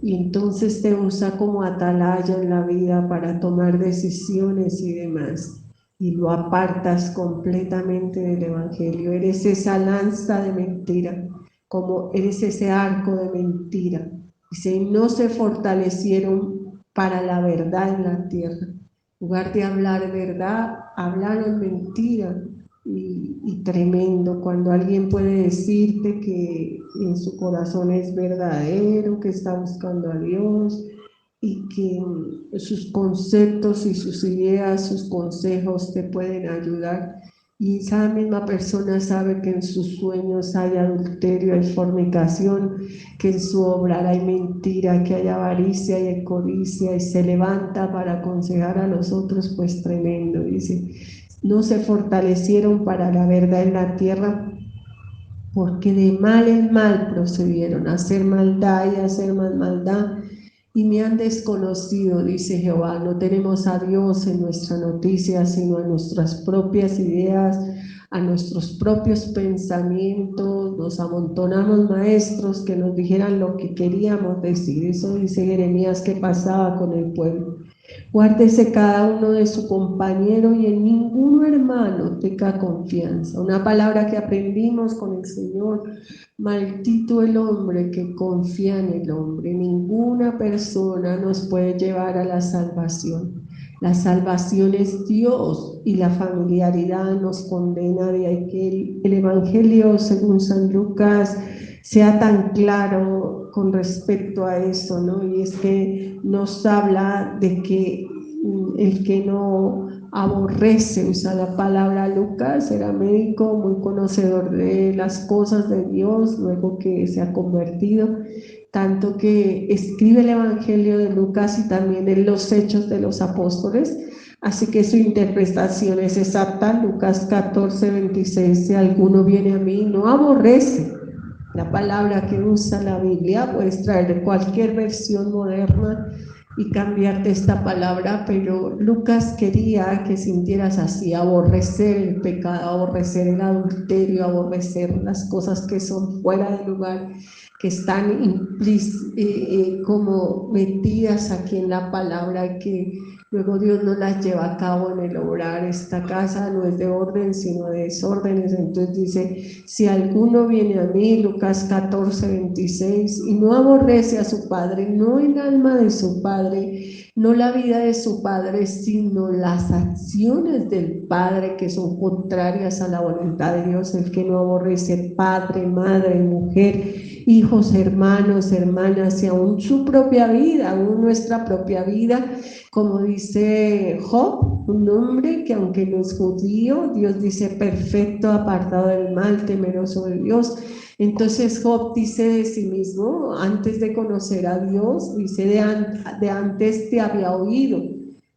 Y entonces te usa como atalaya en la vida para tomar decisiones y demás. Y lo apartas completamente del Evangelio. Eres esa lanza de mentira, como eres ese arco de mentira. Dice, no se fortalecieron para la verdad en la tierra. En lugar de hablar verdad, hablaron mentira. Y tremendo cuando alguien puede decirte que en su corazón es verdadero, que está buscando a Dios, y que sus conceptos y sus ideas, sus consejos te pueden ayudar. Y esa misma persona sabe que en sus sueños hay adulterio, hay fornicación, que en su obrar hay mentira, que hay avaricia y hay codicia, y se levanta para aconsejar a los otros, pues tremendo. Dice, no se fortalecieron para la verdad en la tierra, porque de mal en mal procedieron, a hacer maldad y a hacer más maldad, y me han desconocido, dice Jehová. No tenemos a Dios en nuestra noticia, sino a nuestras propias ideas, a nuestros propios pensamientos. Nos amontonamos maestros que nos dijeran lo que queríamos decir. Eso dice Jeremías que pasaba con el pueblo. Guárdese cada uno de su compañero, y en ningún hermano tenga confianza. Una palabra que aprendimos con el Señor: maldito el hombre que confía en el hombre. Ninguna persona nos puede llevar a la salvación. La salvación es Dios, y la familiaridad nos condena. De ahí que el Evangelio según San Lucas sea tan claro con respecto a eso, ¿no? Y es que nos habla de que el que no aborrece, usa la palabra. Lucas era médico, muy conocedor de las cosas de Dios, luego que se ha convertido, tanto que escribe el Evangelio de Lucas y también en los Hechos de los Apóstoles, así que su interpretación es exacta. Lucas 14:26, si alguno viene a mí, no aborrece. La palabra que usa la Biblia, puedes traer cualquier versión moderna y cambiarte esta palabra, pero Lucas quería que sintieras así: aborrecer el pecado, aborrecer el adulterio, aborrecer las cosas que son fuera de lugar, que están como metidas aquí en la palabra, que luego Dios no las lleva a cabo en el obrar. Esta casa no es de orden, sino de desórdenes. Entonces dice, si alguno viene a mí, Lucas 14, 26, y no aborrece a su padre, no el alma de su padre, no la vida de su padre, sino las acciones del padre que son contrarias a la voluntad de Dios. El que no aborrece padre, madre, mujer, hijos, hermanos, hermanas, y aún su propia vida, aún nuestra propia vida, como dice Job, un hombre que aunque no es judío, Dios dice perfecto, apartado del mal, temeroso de Dios. Entonces Job dice de sí mismo, antes de conocer a Dios, dice de antes te había oído,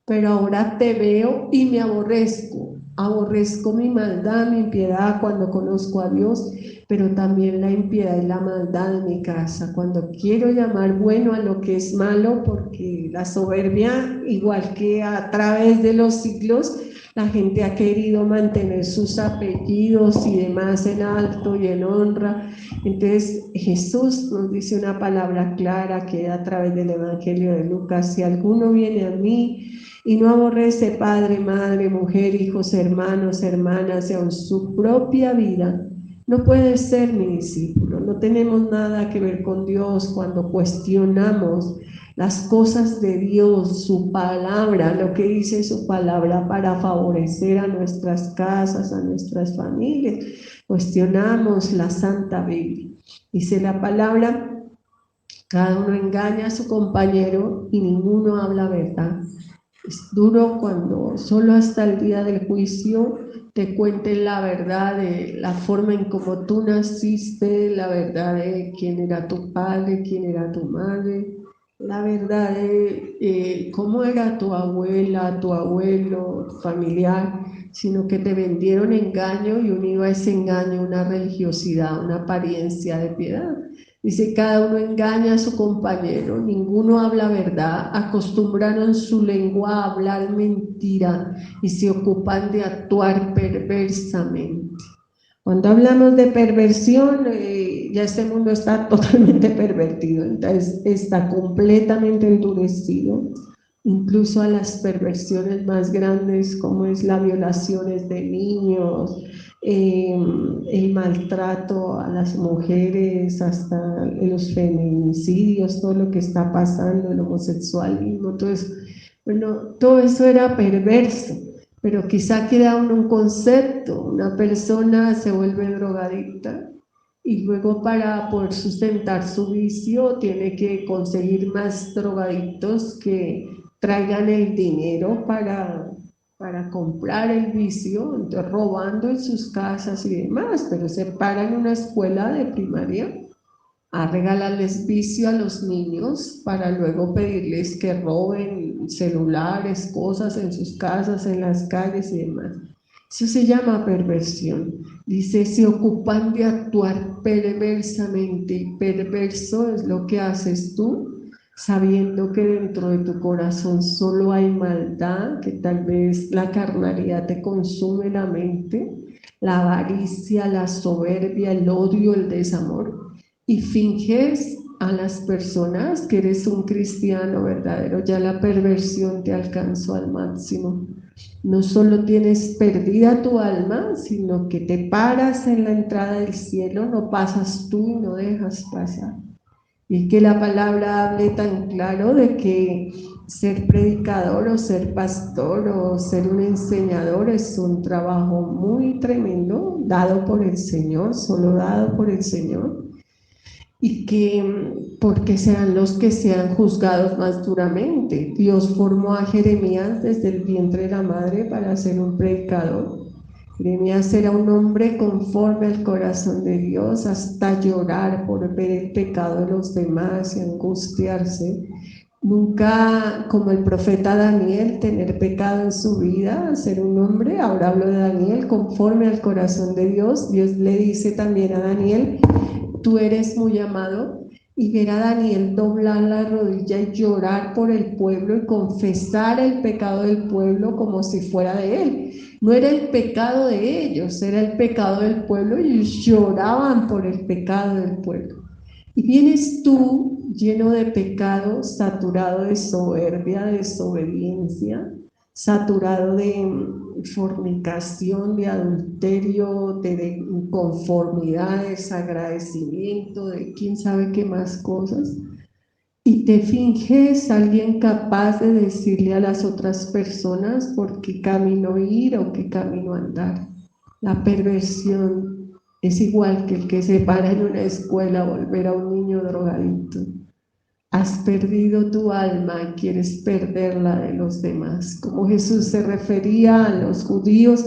pero ahora te veo y me aborrezco. Aborrezco mi maldad, mi impiedad cuando conozco a Dios, pero también la impiedad y la maldad de mi casa, cuando quiero llamar bueno a lo que es malo, porque la soberbia, igual que a través de los siglos, la gente ha querido mantener sus apellidos y demás en alto y en honra. Entonces Jesús nos dice una palabra clara que a través del Evangelio de Lucas: si alguno viene a mí y no aborrece padre, madre, mujer, hijos, hermanos, hermanas y aun su propia vida, no puede ser mi discípulo. No tenemos nada que ver con Dios cuando cuestionamos las cosas de Dios, su palabra, lo que dice su palabra para favorecer a nuestras casas, a nuestras familias. Cuestionamos la Santa Biblia. Dice la palabra: cada uno engaña a su compañero y ninguno habla verdad. Es duro cuando solo hasta el día del juicio te cuenten la verdad de la forma en cómo tú naciste, la verdad de quién era tu padre, quién era tu madre, la verdad de cómo era tu abuela, tu abuelo, tu familiar, sino que te vendieron engaño y unido a ese engaño una religiosidad, una apariencia de piedad. Dice, cada uno engaña a su compañero, ninguno habla verdad, acostumbraron su lengua a hablar mentira y se ocupan de actuar perversamente. Cuando hablamos de perversión, ya este mundo está totalmente pervertido, entonces está completamente endurecido, incluso a las perversiones más grandes, como es la violaciones de niños, el maltrato a las mujeres, hasta los feminicidios, todo lo que está pasando, el homosexualismo, todo eso. Bueno, todo eso era perverso, pero quizá queda un concepto. Una persona se vuelve drogadicta y luego, para poder sustentar su vicio, tiene que conseguir más drogadictos que traigan el dinero para comprar el vicio, entonces robando en sus casas y demás, pero se para en una escuela de primaria a regalarles vicio a los niños para luego pedirles que roben celulares, cosas en sus casas, en las calles y demás. Eso se llama perversión. Dice, se ocupan de actuar perversamente, y perverso es lo que haces tú, sabiendo que dentro de tu corazón solo hay maldad, que tal vez la carnalidad te consume la mente, la avaricia, la soberbia, el odio, el desamor, y finges a las personas que eres un cristiano verdadero. Ya la perversión te alcanzó al máximo. No solo tienes perdida tu alma, sino que te paras en la entrada del cielo, no pasas tú y no dejas pasar. Y que la palabra hable tan claro de que ser predicador o ser pastor o ser un enseñador es un trabajo muy tremendo, dado por el Señor, solo dado por el Señor, y que porque sean los que sean juzgados más duramente. Dios formó a Jeremías desde el vientre de la madre para ser un predicador. Jeremías era un hombre conforme al corazón de Dios, hasta llorar por ver el pecado de los demás y angustiarse. Nunca, como el profeta Daniel, tener pecado en su vida, ser un hombre. Ahora hablo de Daniel, conforme al corazón de Dios. Dios le dice también a Daniel: tú eres muy amado. Y ver a Daniel doblar la rodilla y llorar por el pueblo y confesar el pecado del pueblo como si fuera de él. No era el pecado de ellos, era el pecado del pueblo, y ellos lloraban por el pecado del pueblo. Y vienes tú lleno de pecado, saturado de soberbia, de desobediencia, saturado de fornicación, de adulterio, de inconformidad, de desagradecimiento, de quién sabe qué más cosas. Y te finges alguien capaz de decirle a las otras personas por qué camino ir o qué camino andar. La perversión es igual que el que se para en una escuela a volver a un niño drogadicto. Has perdido tu alma y quieres perderla de los demás. Como Jesús se refería a los judíos,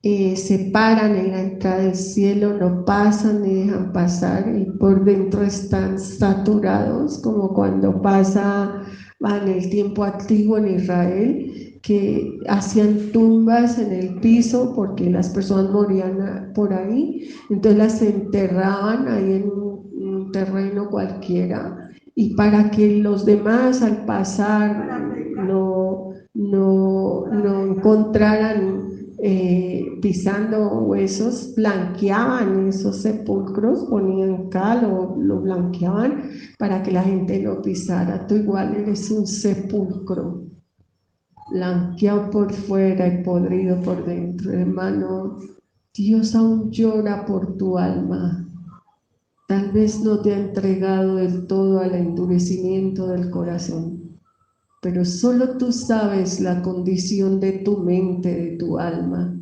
se paran en la entrada del cielo, no pasan ni dejan pasar y por dentro están saturados, como cuando pasa en el tiempo antiguo en Israel, que hacían tumbas en el piso porque las personas morían por ahí, entonces las enterraban ahí en un terreno cualquiera y para que los demás al pasar no encontraran pisando huesos, blanqueaban esos sepulcros, ponían cal o lo blanqueaban para que la gente no pisara. Tú igual eres un sepulcro, blanqueado por fuera y podrido por dentro, hermano. Dios aún llora por tu alma. Tal vez no te ha entregado del todo al endurecimiento del corazón, pero solo tú sabes la condición de tu mente, de tu alma,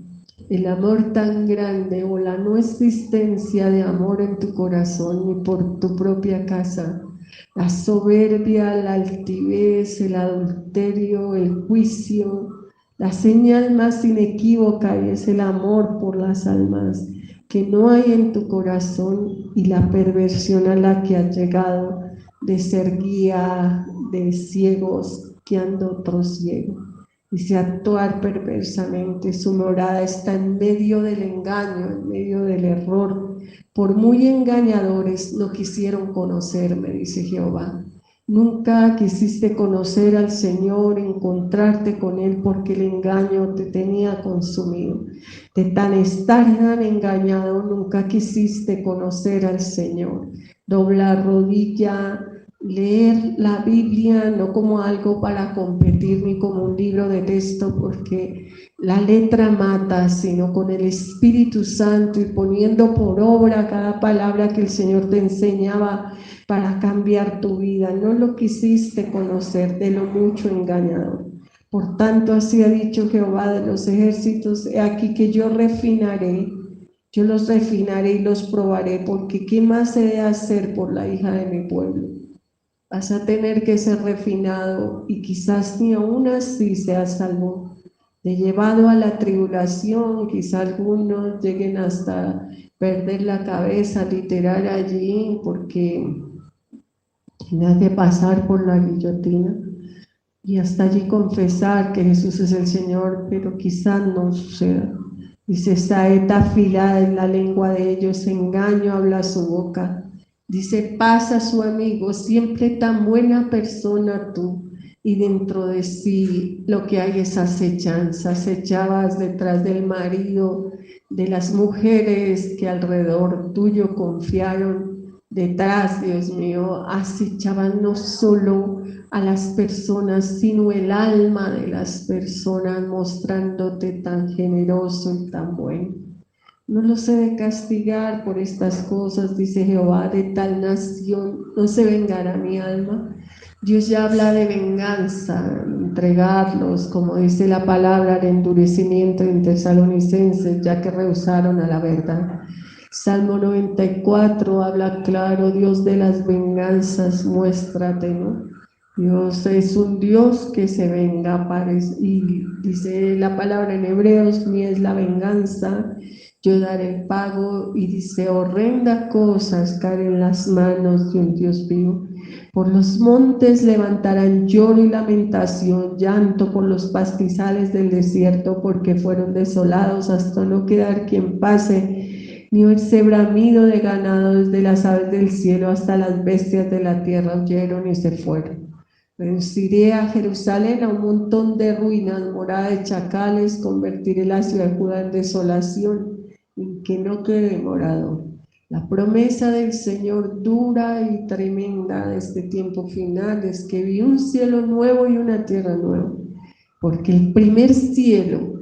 el amor tan grande o la no existencia de amor en tu corazón ni por tu propia casa, la soberbia, la altivez, el adulterio, el juicio. La señal más inequívoca es el amor por las almas que no hay en tu corazón y la perversión a la que has llegado de ser guía de ciegos guiando otros ciegos. Dice actuar perversamente, su morada está en medio del engaño, en medio del error. Por muy engañadores no quisieron conocerme, dice Jehová. Nunca quisiste conocer al Señor, encontrarte con Él, porque el engaño te tenía consumido. De tan estar tan engañado, nunca quisiste conocer al Señor. Doblar rodilla, leer la Biblia no como algo para competir ni como un libro de texto, porque la letra mata, sino con el Espíritu Santo y poniendo por obra cada palabra que el Señor te enseñaba para cambiar tu vida. No lo quisiste conocer, de lo mucho engañador. Por tanto, así ha dicho Jehová de los ejércitos: he aquí que yo los refinaré y los probaré, porque ¿qué más he de hacer por la hija de mi pueblo? Vas a tener que ser refinado y quizás ni aún así seas salvo. De llevado a la tribulación, quizá algunos lleguen hasta perder la cabeza literal allí porque tenga que pasar por la guillotina y hasta allí confesar que Jesús es el Señor, pero quizás no suceda. Dice, saeta afilada en la lengua de ellos, engaño habla su boca. Dice, pasa su amigo, siempre tan buena persona tú, y dentro de sí lo que hay es acechanza. Acechabas detrás del marido, de las mujeres que alrededor tuyo confiaron. Detrás, Dios mío, acechaban no solo a las personas, sino el alma de las personas, mostrándote tan generoso y tan bueno. No los he de castigar por estas cosas, dice Jehová, de tal nación no se vengará mi alma. Dios ya habla de venganza, entregarlos, como dice la palabra, el endurecimiento en Tesalonicenses, ya que rehusaron a la verdad. Salmo 94 habla claro: Dios de las venganzas, muéstrate, ¿no? Dios es un Dios que se venga, y dice la palabra en Hebreos: mía es la venganza, yo daré el pago. Y dice, horrenda cosas caer en las manos de un Dios vivo. Por los montes levantarán lloro y lamentación, llanto por los pastizales del desierto, porque fueron desolados hasta no quedar quien pase, ni oírse bramido de ganado. Desde las aves del cielo hasta las bestias de la tierra huyeron y se fueron. Reduciré a Jerusalén a un montón de ruinas, morada de chacales, convertiré la ciudad de Judá en desolación, en que no quede morado. La promesa del Señor dura y tremenda de este tiempo final es que vi un cielo nuevo y una tierra nueva, porque el primer cielo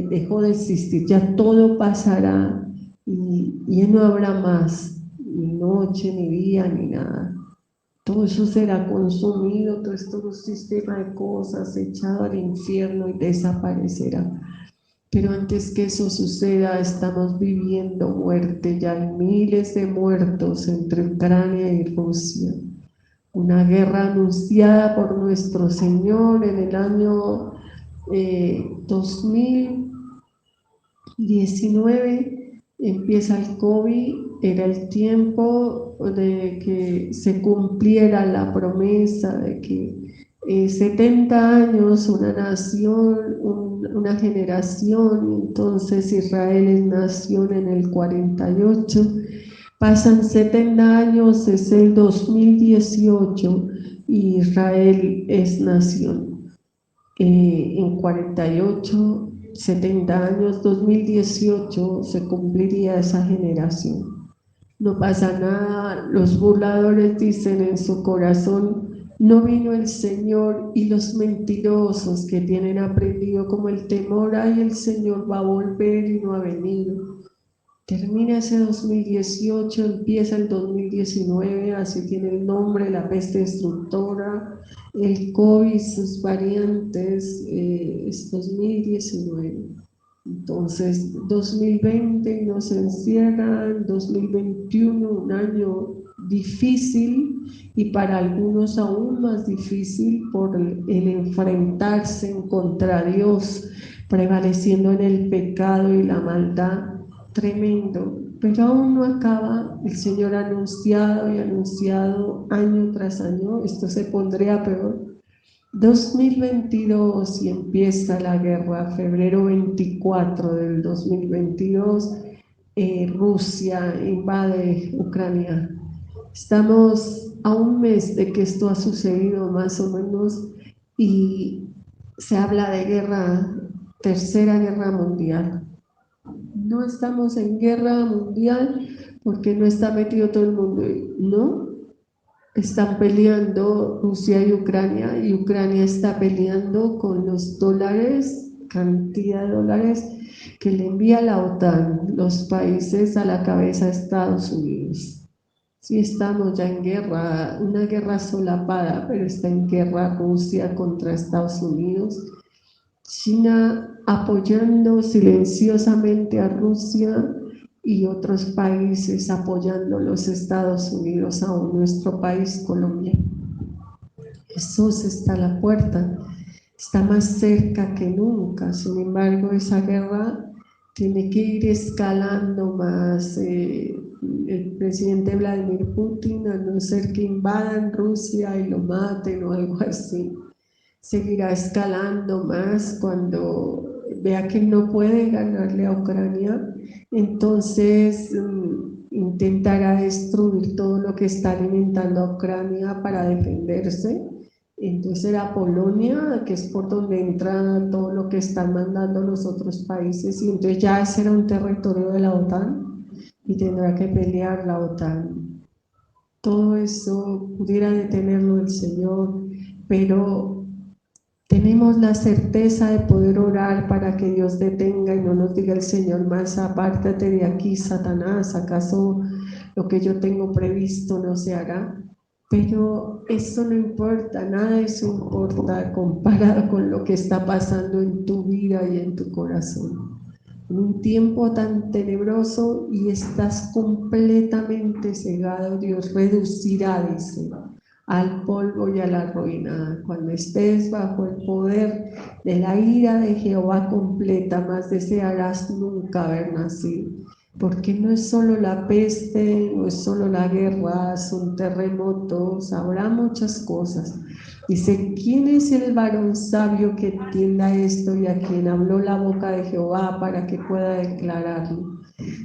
dejó de existir, ya todo pasará y ya no habrá más ni noche, ni día, ni nada. Todo eso será consumido, todo esto sistema de cosas echado al infierno y desaparecerá. Pero antes que eso suceda, estamos viviendo muerte, ya hay miles de muertos entre Ucrania y Rusia. Una guerra anunciada por nuestro Señor en el año 2019, empieza el COVID, era el tiempo de que se cumpliera la promesa de que 70 años, una nación, una generación, entonces Israel es nación en el 48, pasan 70 años, es el 2018 y Israel es nación. En 48, 70 años, 2018 se cumpliría esa generación. No pasa nada, los burladores dicen en su corazón, no vino el Señor, y los mentirosos que tienen aprendido como el temor, ay, el Señor va a volver y no ha venido. Termina ese 2018, empieza el 2019, así tiene el nombre, la peste destructora, el COVID, sus variantes, es 2019. Entonces, 2020 nos encierra, 2021 un año difícil y para algunos aún más difícil por el enfrentarse contra Dios, prevaleciendo en el pecado y la maldad. Tremendo, pero aún no acaba. El Señor ha anunciado y anunciado año tras año, esto se pondría peor. 2022 y empieza la guerra, febrero 24 del 2022, Rusia invade Ucrania. Estamos a un mes de que esto ha sucedido más o menos y se habla de guerra, tercera guerra mundial. No estamos en guerra mundial porque no está metido todo el mundo, no, están peleando Rusia y Ucrania está peleando con los dólares, cantidad de dólares que le envía la OTAN, los países a la cabeza de Estados Unidos. Sí, estamos ya en guerra, una guerra solapada, pero está en guerra Rusia contra Estados Unidos. China apoyando silenciosamente a Rusia y otros países apoyando a los Estados Unidos, a nuestro país, Colombia. Jesús está a la puerta, está más cerca que nunca. Sin embargo, esa guerra tiene que ir escalando más. El presidente Vladimir Putin, a no ser que invadan Rusia y lo maten o algo así, seguirá escalando más cuando vea que no puede ganarle a Ucrania, entonces intentará destruir todo lo que está alimentando a Ucrania para defenderse. Entonces será Polonia, que es por donde entra todo lo que están mandando los otros países, y entonces ya será un territorio de la OTAN y tendrá que pelear la OTAN. Todo eso pudiera detenerlo el Señor, pero tenemos la certeza de poder orar para que Dios detenga y no nos diga el Señor más, apártate de aquí, Satanás, ¿acaso lo que yo tengo previsto no se hará? Pero eso no importa, nada de eso importa comparado con lo que está pasando en tu vida y en tu corazón. En un tiempo tan tenebroso y estás completamente cegado, Dios reducirá, dice, al polvo y a la ruina. Cuando estés bajo el poder de la ira de Jehová completa, más desearás nunca haber nacido. Porque no es solo la peste, no es solo la guerra, son terremotos, habrá muchas cosas. Dice, ¿quién es el varón sabio que entienda esto y a quien habló la boca de Jehová para que pueda declararlo?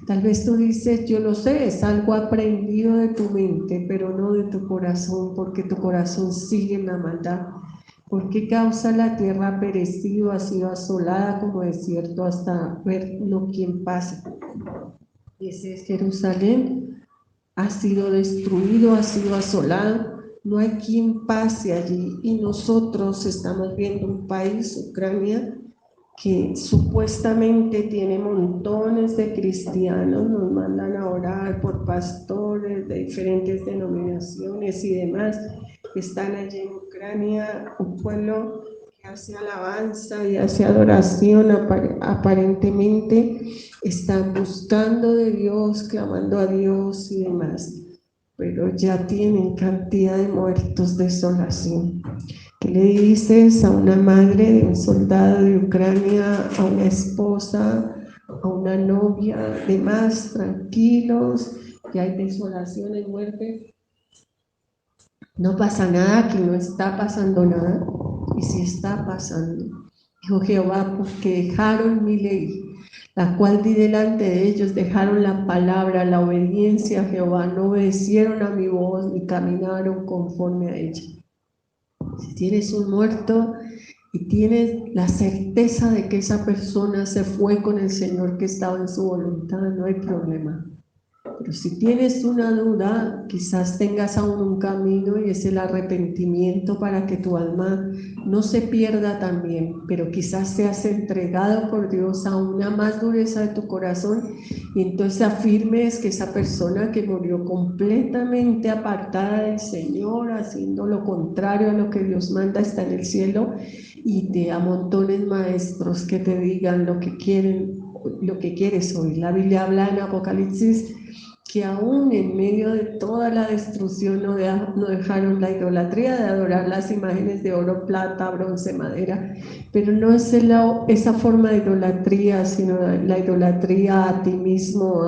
Tal vez tú dices, yo lo sé, es algo aprendido de tu mente, pero no de tu corazón, porque tu corazón sigue en la maldad. ¿Por qué causa la tierra perecido, ha sido asolada como desierto hasta ver no quien pase? Ese es Jerusalén, ha sido destruido, ha sido asolado, no hay quien pase allí y nosotros estamos viendo un país, Ucrania, que supuestamente tiene montones de cristianos, nos mandan a orar por pastores de diferentes denominaciones y demás, que están allí en Ucrania, un pueblo que hace alabanza y hace adoración, aparentemente están buscando de Dios, clamando a Dios y demás, pero ya tienen cantidad de muertos, desolación. ¿Qué le dices a una madre de un soldado de Ucrania, a una esposa, a una novia, demás, tranquilos, que hay desolación y muerte? No pasa nada, que no está pasando nada, y sí está pasando. Dijo Jehová, porque dejaron mi ley, la cual di delante de ellos, dejaron la palabra, la obediencia a Jehová, no obedecieron a mi voz, ni caminaron conforme a ella. Si tienes un muerto y tienes la certeza de que esa persona se fue con el Señor que estaba en su voluntad, no hay problema. Pero si tienes una duda, quizás tengas aún un camino y es el arrepentimiento para que tu alma no se pierda también, pero quizás seas entregado por Dios a una más dureza de tu corazón y entonces afirmes que esa persona que murió completamente apartada del Señor, haciendo lo contrario a lo que Dios manda, está en el cielo y te amontones maestros que te digan lo que quieren, lo que quieres oír. La Biblia habla en Apocalipsis que aún en medio de toda la destrucción no dejaron la idolatría de adorar las imágenes de oro, plata, bronce, madera, pero no es esa forma de idolatría, sino la idolatría a ti mismo,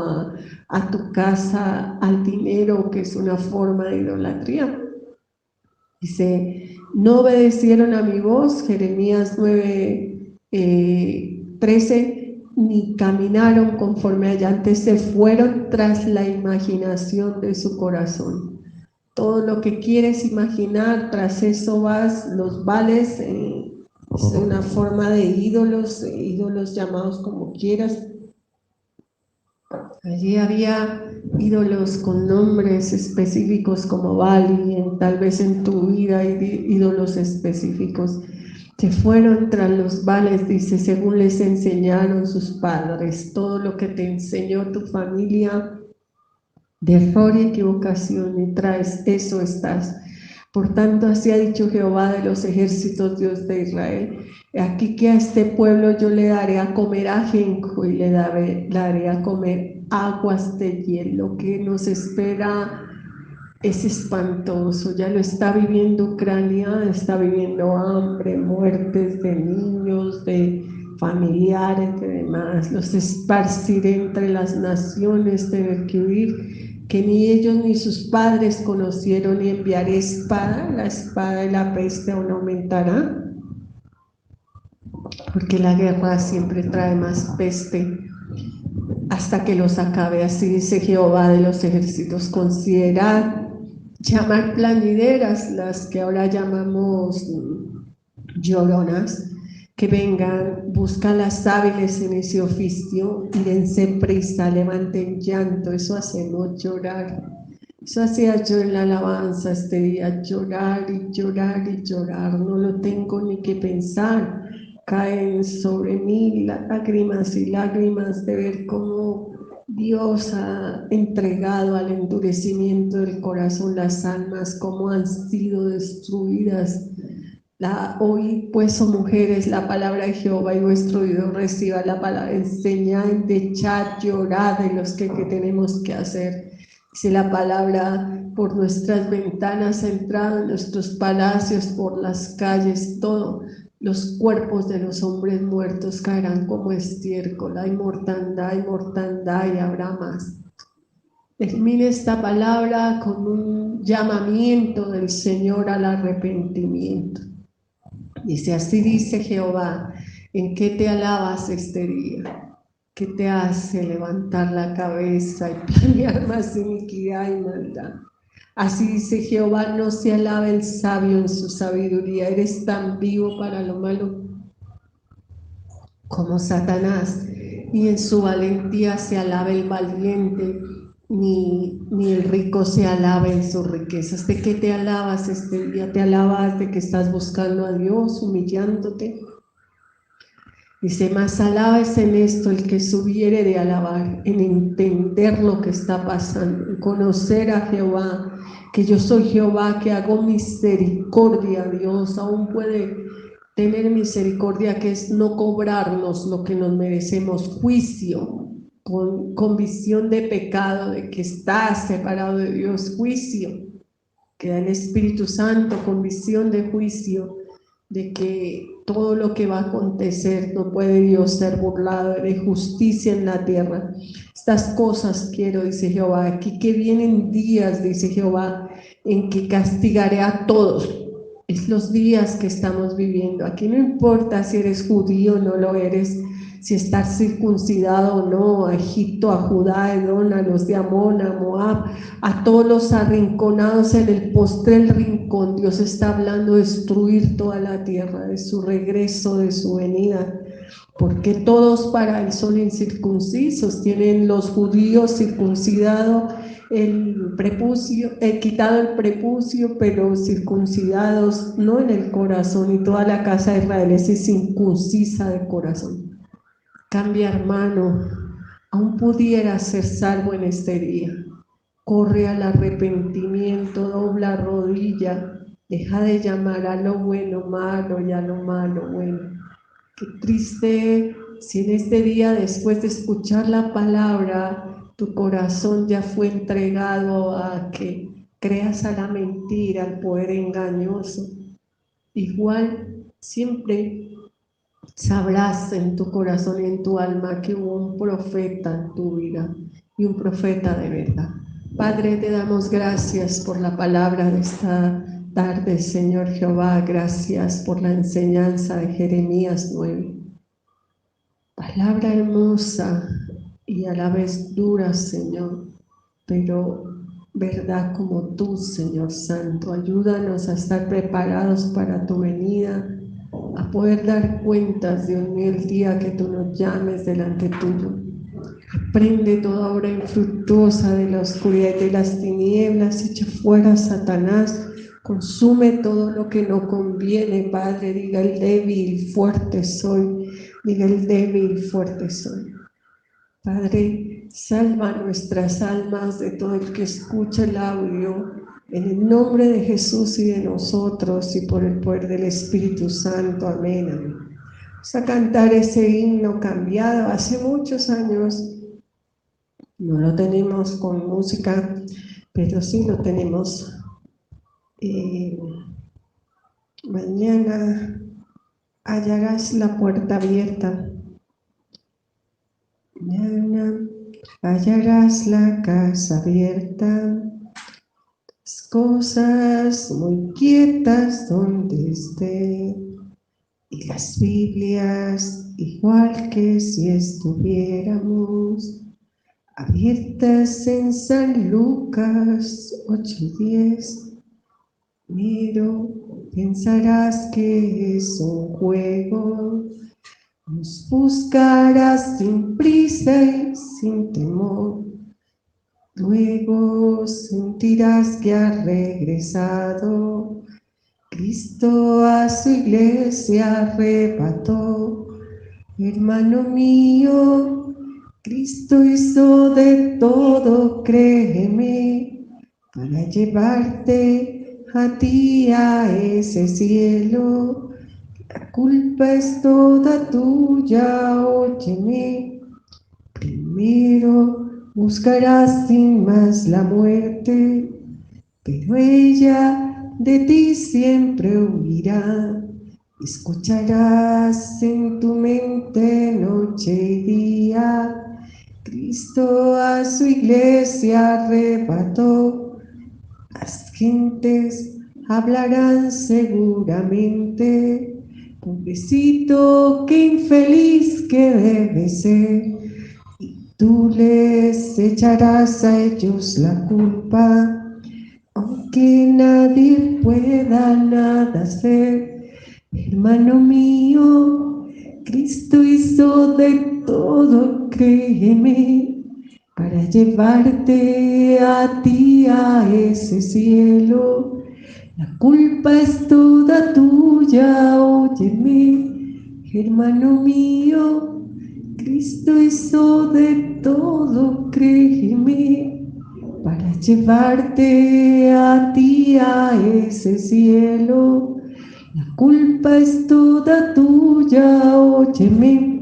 a tu casa, al dinero, que es una forma de idolatría. Dice, no obedecieron a mi voz, Jeremías 9, 13, ni caminaron conforme allá, antes se fueron tras la imaginación de su corazón. Todo lo que quieres imaginar, tras eso vas, los vales, es una forma de ídolos, ídolos llamados como quieras. Allí había ídolos con nombres específicos como Bali, tal vez en tu vida hay ídolos específicos. Se fueron tras los Bales, dice, según les enseñaron sus padres. Todo lo que te enseñó tu familia de error y equivocación y traes, eso estás. Por tanto, así ha dicho Jehová de los ejércitos, Dios de Israel: aquí que a este pueblo yo le daré a comer ajenjo y le daré a comer aguas de hielo. Que nos espera es espantoso, ya lo está viviendo Ucrania, está viviendo hambre, muertes de niños, de familiares, de demás. Los esparciré entre las naciones, tener que huir, que ni ellos ni sus padres conocieron, y enviaré espada, la espada y la peste aún aumentará, porque la guerra siempre trae más peste hasta que los acabe. Así dice Jehová de los ejércitos: considerad llamar plañideras, las que ahora llamamos lloronas, que vengan, buscan las hábiles en ese oficio, y dense prisa, levanten llanto. Eso hacemos, llorar. Eso hacía yo en la alabanza este día, llorar y llorar y llorar, no lo tengo ni que pensar. Caen sobre mí lágrimas y lágrimas de ver cómo Dios ha entregado al endurecimiento del corazón las almas, cómo han sido destruidas. Hoy pues, oh mujeres, la palabra de Jehová y vuestro Dios reciba la palabra, enseñad, echad, llorad de los que tenemos que hacer. Dice la palabra: por nuestras ventanas ha entrado, en nuestros palacios, por las calles, todo. Los cuerpos de los hombres muertos caerán como estiércol. Hay mortandad y habrá más. Termine esta palabra con un llamamiento del Señor al arrepentimiento. Dice, así dice Jehová: ¿en qué te alabas este día? ¿Qué te hace levantar la cabeza y planear más iniquidad y maldad? Así dice Jehová: no se alabe el sabio en su sabiduría. Eres tan vivo para lo malo como Satanás. y en su valentía se alabe el valiente, ni el rico se alabe en sus riquezas. ¿De qué te alabas este día? ¿Te alabas de que estás buscando a Dios, humillándote? Dice, más alaba es en esto el que subiere de alabar, en entender lo que está pasando, en conocer a Jehová, que yo soy Jehová, que hago misericordia. Dios aún puede tener misericordia, que es no cobrarnos lo que nos merecemos, juicio, con visión de pecado, de que estás separado de Dios, juicio, que da el Espíritu Santo con visión de juicio, de que todo lo que va a acontecer no puede Dios ser burlado, de justicia en la tierra. Estas cosas quiero, dice Jehová, aquí que vienen días, dice Jehová, en que castigaré a todos. Es los días que estamos viviendo. Aquí no importa si eres judío o no lo eres, si estás circuncidado o no, a Egipto, a Judá, a Edom, a los de Amón, a Moab, a todos los arrinconados en el postrer rincón. Dios está hablando de destruir toda la tierra, de su regreso, de su venida, porque todos para él son incircuncisos. Tienen los judíos circuncidado el prepucio, quitado el prepucio, pero circuncidados no en el corazón, y toda la casa de Israel es incircuncisa de corazón. Cambia, hermano, aún pudiera ser salvo en este día. Corre al arrepentimiento, dobla rodilla, deja de llamar a lo bueno malo y a lo malo bueno. Qué triste si en este día, después de escuchar la palabra, tu corazón ya fue entregado a que creas a la mentira, al poder engañoso. Igual siempre sabrás en tu corazón y en tu alma que hubo un profeta en tu vida, y un profeta de verdad. Padre, te damos gracias por la palabra de esta tarde, Señor Jehová. Gracias por la enseñanza de Jeremías 9. Palabra hermosa y a la vez dura, Señor, pero verdad como tú, Señor Santo. Ayúdanos a estar preparados para tu venida, a poder dar cuentas, Dios mío, el día que tú nos llames delante tuyo. Prende toda obra infructuosa de la oscuridad y de las tinieblas, echa fuera Satanás, consume todo lo que no conviene, Padre. Diga el débil, fuerte soy, diga el débil, fuerte soy. Padre, salva nuestras almas de todo el que escucha el audio, en el nombre de Jesús y de nosotros, y por el poder del Espíritu Santo. Amén, amén. Vamos a cantar ese himno cambiado. Hace muchos años no lo tenemos con música, pero sí lo tenemos. Mañana hallarás la puerta abierta. Mañana hallarás la casa abierta. Las cosas muy quietas donde esté. Y las Biblias igual que si estuviéramos abiertas en San Lucas 8:10. Miro, pensarás que es un juego, nos buscarás sin prisa y sin temor. Luego sentirás que ha regresado Cristo a su iglesia arrebató. Hermano mío, Cristo hizo de todo, créeme, para llevarte a ti a ese cielo. La culpa es toda tuya, óyeme. Primero buscarás sin más la muerte, pero ella de ti siempre huirá. Escucharás en tu mente noche y día, Cristo a su iglesia arrebató. Las gentes hablarán seguramente, pobrecito, qué infeliz que debe ser. Y tú les echarás a ellos la culpa, aunque nadie pueda nada hacer. Hermano mío, Cristo hizo de todo, créeme, para llevarte a ti a ese cielo. La culpa es toda tuya, óyeme, hermano mío. Cristo hizo de todo, créeme, para llevarte a ti a ese cielo. La culpa es toda tuya, óyeme,